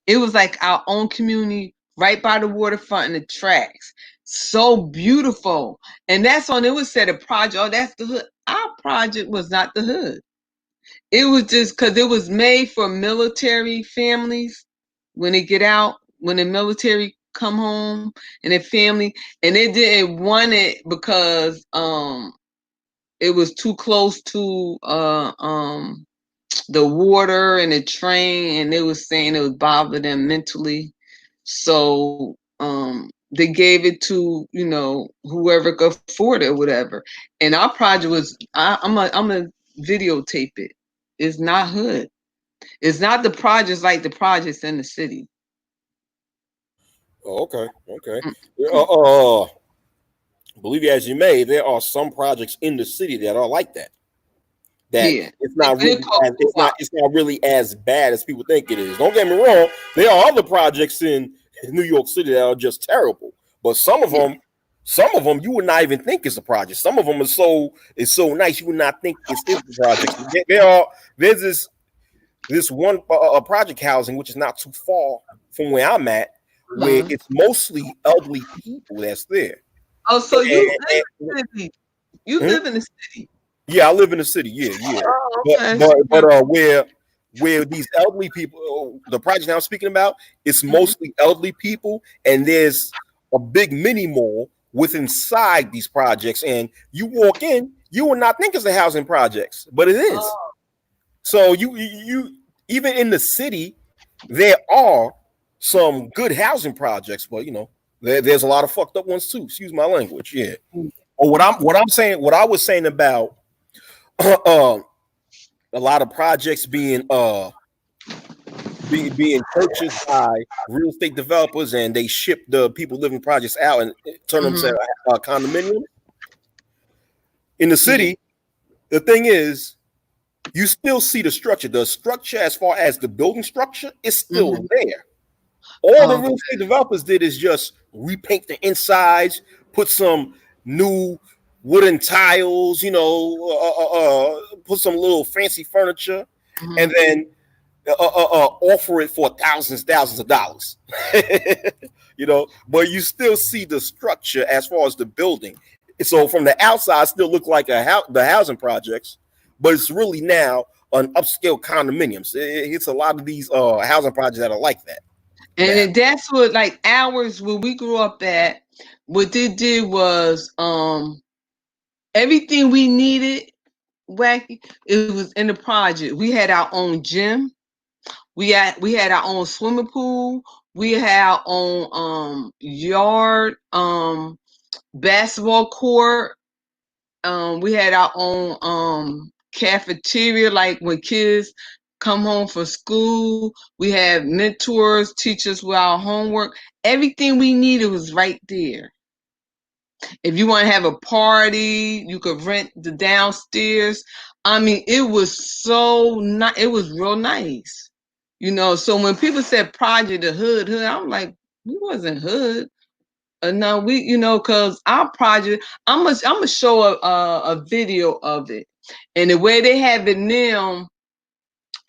It was like our own community right by the waterfront and the tracks. So beautiful. And that's on it was said a project. Oh, that's the hood. Our project was not the hood. It was just because it was made for military families when they get out, when the military come home and their family, and they didn't want it because it was too close to the water and the train, and they was saying it would bother them mentally. So they gave it to, you know, whoever could afford it or whatever. And our project was, I'm a videotape it. It's not hood. It's not the projects like the projects in the city. Oh, okay. Believe it as you may, there are some projects in the city that are like that. That Yeah. it's not really it's not really as bad as people think it is. Don't get me wrong. There are other projects in New York City that are just terrible. But some of them you would not even think is a project. Some of them is so nice you would not think it's a project. There's this one project housing which is not too far from where I'm at, where it's mostly elderly people that's there. Oh, so you live in the city. You live in the city. Yeah, I live in the city. Yeah. Oh, okay. But where these elderly people, the project I'm speaking about, it's mostly elderly people, and there's a big mini mall within inside these projects, and you walk in, you would not think it's the housing projects, but it is. Oh. So you even in the city, there are some good housing projects, but you know, there's a lot of fucked up ones too. Excuse my language. Yeah. Or what I was saying about a lot of projects being purchased by real estate developers, and they ship the people living projects out and turn them into condominiums. In the city, the thing is, you still see the structure. The structure, as far as the building structure, is still there. All the real estate developers did is just repaint the insides, put some new wooden tiles, you know, put some little fancy furniture, and then offer it for thousands of dollars. You know, but you still see the structure as far as the building. So from the outside, it still look like the housing projects, but it's really now an upscale condominiums. It's a lot of these housing projects that are like that. And that's what, like, ours where we grew up at, what they did was everything we needed, Wacky, it was in the project. We had our own gym. We had our own swimming pool. We had our own yard, basketball court. We had our own cafeteria, like when kids come home from school. We had mentors, teachers with our homework. Everything we needed was right there. If you want to have a party, you could rent the downstairs. I mean, it was so nice. It was real nice. You know, so when people said project the hood, I'm like, we wasn't hood. No, we, you know, cause our project, I'm gonna show a video of it, and the way they have it now,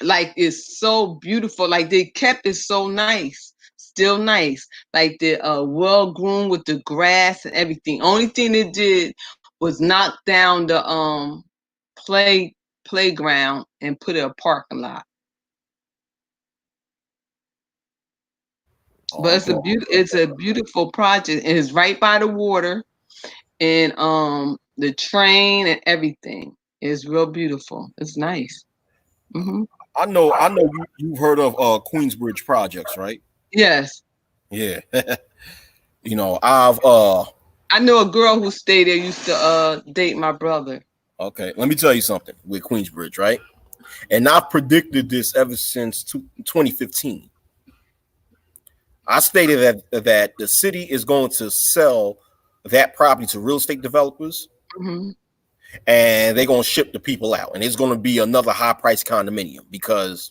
like, it's so beautiful. Like, they kept it so nice, still nice. Like, the well groomed with the grass and everything. Only thing they did was knock down the playground and put it a parking lot. But it's a beautiful project, and it's right by the water, and the train and everything is real beautiful. It's nice. I know you've heard of Queensbridge projects, right? Yes. Yeah. You know, I know a girl who stayed there, used to date my brother. Okay, let me tell you something with Queensbridge, right? And I've predicted this ever since 2015. I stated that the city is going to sell that property to real estate developers, and they're going to ship the people out, and it's going to be another high price condominium because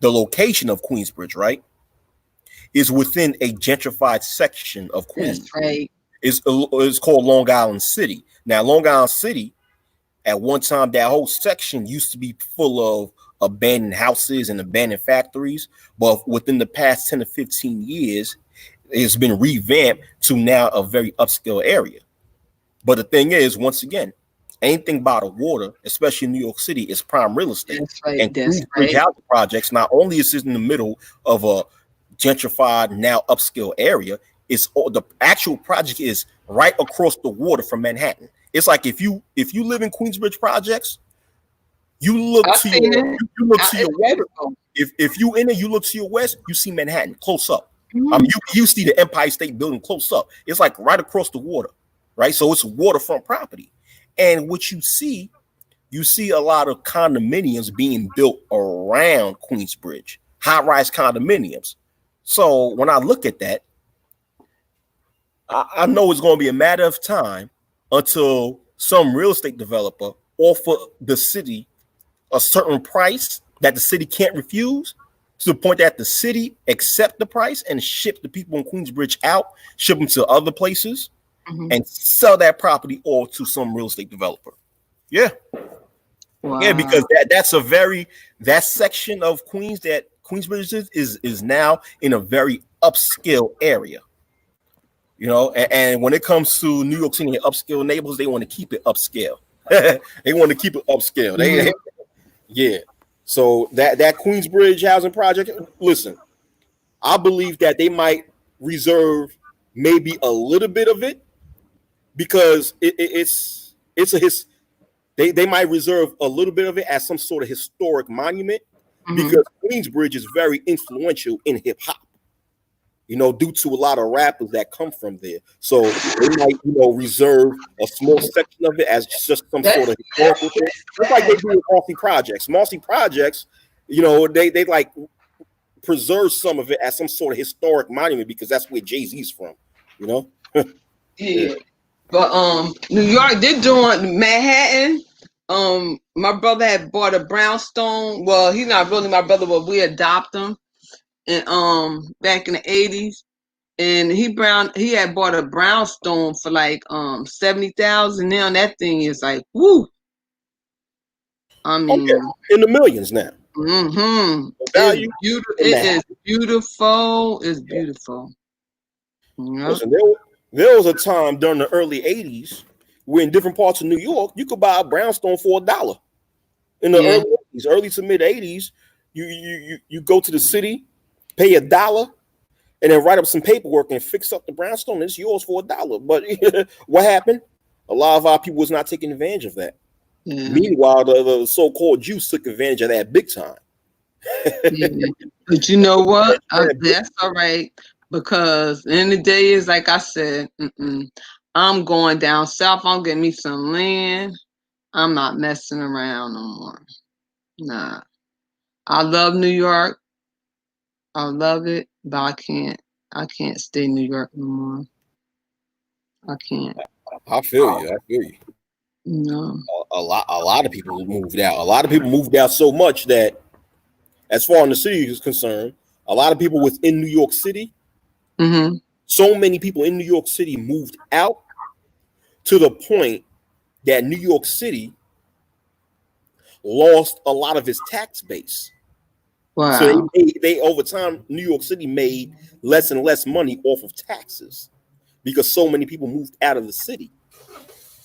the location of Queensbridge, right, is within a gentrified section of Queens. That's right. It's called Long Island City. Now, Long Island City, at one time, that whole section used to be full of abandoned houses and abandoned factories, but within the past 10 to 15 years, it's been revamped to now a very upscale area. But the thing is, once again, anything by the water, especially in New York City, is prime real estate. That's right. And Queensbridge housing projects, not only is it in the middle of a gentrified, now upscale area, it's all, the actual project is right across the water from Manhattan. It's like if you live in Queensbridge projects, you look I've to seen your it. you look to It's your west. beautiful. If you in there, you look to your west, you see Manhattan close up. Mhm. You see the Empire State Building close up. It's like right across the water, right? So it's waterfront property. And what you see a lot of condominiums being built around Queensbridge, high-rise condominiums. So when I look at that, I know it's going to be a matter of time until some real estate developer offer the city a certain price that the city can't refuse, to the point that the city accept the price and ship the people in Queensbridge out, ship them to other places, Mhm. and sell that property all to some real estate developer. Yeah. Wow. Yeah, because that section of Queens that Queensbridge is now in a very upscale area. You know, and when it comes to New York City and upscale neighborhoods, they want to keep it upscale. They want to keep it upscale. Mhm. Yeah. So that Queensbridge housing project, listen, I believe that they might reserve maybe a little bit of it because it's they might reserve a little bit of it as some sort of historic monument because Queensbridge is very influential in hip hop, you know, due to a lot of rappers that come from there. So they might, you know, reserve a small section of it as just some sort of historical thing. Just like they do with Marcy Projects. Marcy Projects, you know, they like preserve some of it as some sort of historic monument because that's where Jay-Z's from, you know? Yeah. But New York, they're doing Manhattan. My brother had bought a brownstone. Well, he's not really my brother, but we adopt him. And back in the 80s. And he had bought a brownstone for like 70,000. Now that thing is like woo. I mean, In the millions now. mm-hmm. The value It's beautiful. in that. It is beautiful. It's beautiful. Yeah. Listen, there was a time during the early 80s where in different parts of New York, you could buy a brownstone for $1. In the Yeah. early to mid 80s, you go to the city, pay $1, and then write up some paperwork and fix up the brownstone. And it's yours for $1. But what happened? A lot of our people was not taking advantage of that. Yeah. Meanwhile, the so-called Jews took advantage of that big time. Yeah. But you know what? That's all right. Because in the day is like I said, I'm going down south. I'm getting me some land. I'm not messing around no more. Nah. I love New York. I love it, but I can't stay in New York no more. I can't. I feel you. No. A lot of people moved out. A lot of people moved out so much that, as far as the city is concerned, a lot of people within New York City, so many people in New York City moved out to the point that New York City lost a lot of its tax base. Wow. So they over time, New York City made less and less money off of taxes because so many people moved out of the city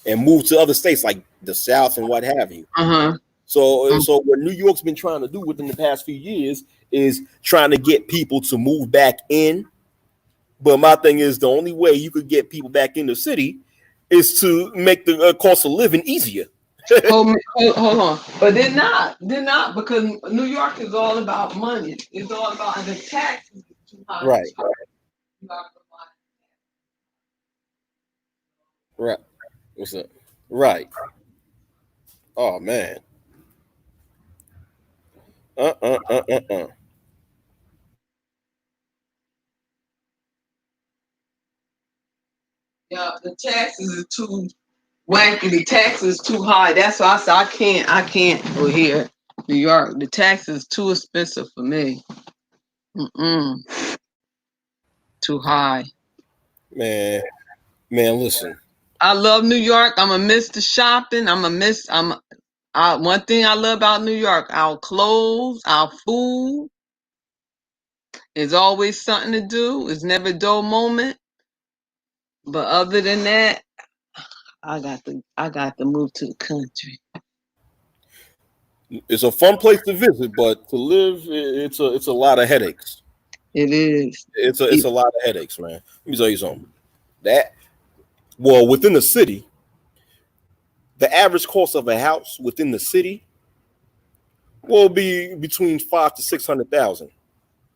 and moved to other states like the South and what have you. So what New York's been trying to do within the past few years is trying to get people to move back in. But my thing is, the only way you could get people back in the city is to make the cost of living easier. hold on. But they're not because New York is all about money. It's all about the taxes. Right. What's up? Right. Oh man. Yeah, the taxes are too wacky. The taxes too high. That's why I said I can't go here, New York. The taxes is too expensive for me. Too high. Man, listen. I love New York. I'm gonna miss the shopping. One thing I love about New York, our clothes, our food. There's always something to do. It's never a dull moment. But other than that, I got to move to the country. It's a fun place to visit, but to live, it's a lot of headaches. It is. It's a lot of headaches, man. Let me tell you something. Within the city, the average cost of a house within the city will be between 500 to 600,000.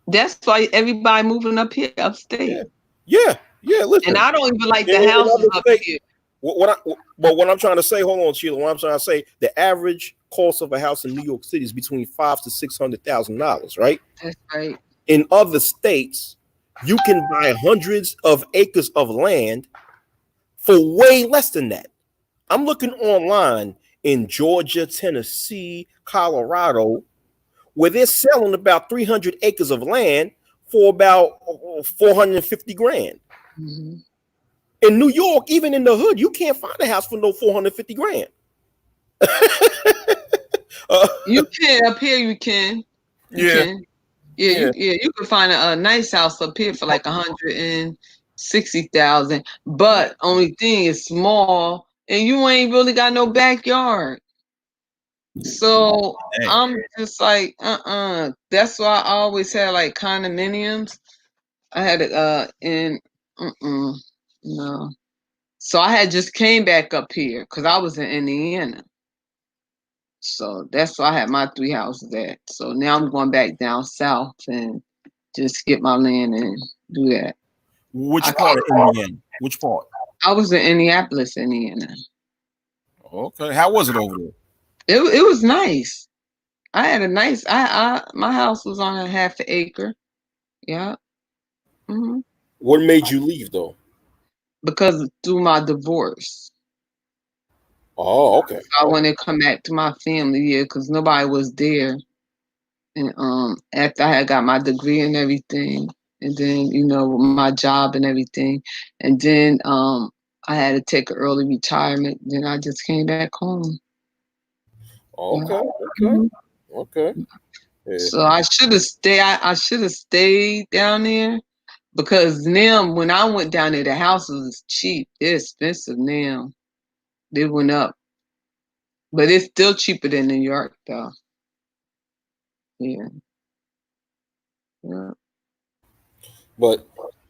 That's why everybody moving up here upstate. Yeah. Listen, And I don't even like in the houses other up states- here. what I'm trying to say, hold on, Sheila. What I'm trying to say, the average cost of a house in New York City is between $500,000 to $600,000, right? That's right. In other states, you can buy hundreds of acres of land for way less than that. I'm looking online in Georgia, Tennessee, Colorado, where they're selling about 300 acres of land for about 450 grand. Mm-hmm. In New York, even in the hood, you can't find a house for no 450 grand. You can up here. You can. You Yeah. can. Yeah. You can find a nice house up here for like 160,000. But only thing is small, and you ain't really got no backyard. So Dang. I'm just like, That's why I always had like condominiums. I had it no. So I had just came back up here because I was in Indiana. So that's why I had my 3 houses at. So now I'm going back down south and just get my land and do that. Which part of Indiana? Which part? I was in Indianapolis, Indiana. Okay. How was it over there? It was nice. I had a nice. My house was on a half an acre. Yeah. Mm-hmm. What made you leave though? Because through my divorce, Oh, okay. I wanted to come back to my family. Yeah, because nobody was there. And after I had got my degree and everything, and then my job and everything, and then I had to take an early retirement. Then I just came back home. Okay. Mhm. Okay. Yeah. So I should have stayed. I should have stayed down there because now when I went down there, the houses was cheap. They're expensive now. They went up, but it's still cheaper than New York, though. Yeah. But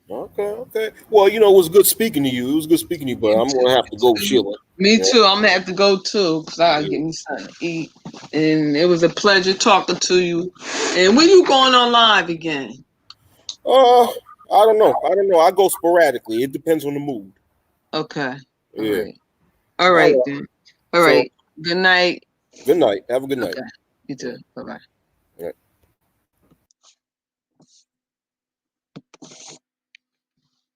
okay. Well, it was good speaking to you. It was good speaking to you, but I'm gonna have to go, Sheila. Me too. I'm gonna have to go too because I gotta get me something to eat. And it was a pleasure talking to you. And when you going on live again? I don't know. I go sporadically. It depends on the mood. Okay. Yeah. All right All right. then. All right. Good night. Good night. Have a good night. Okay. You too. Bye bye. Right.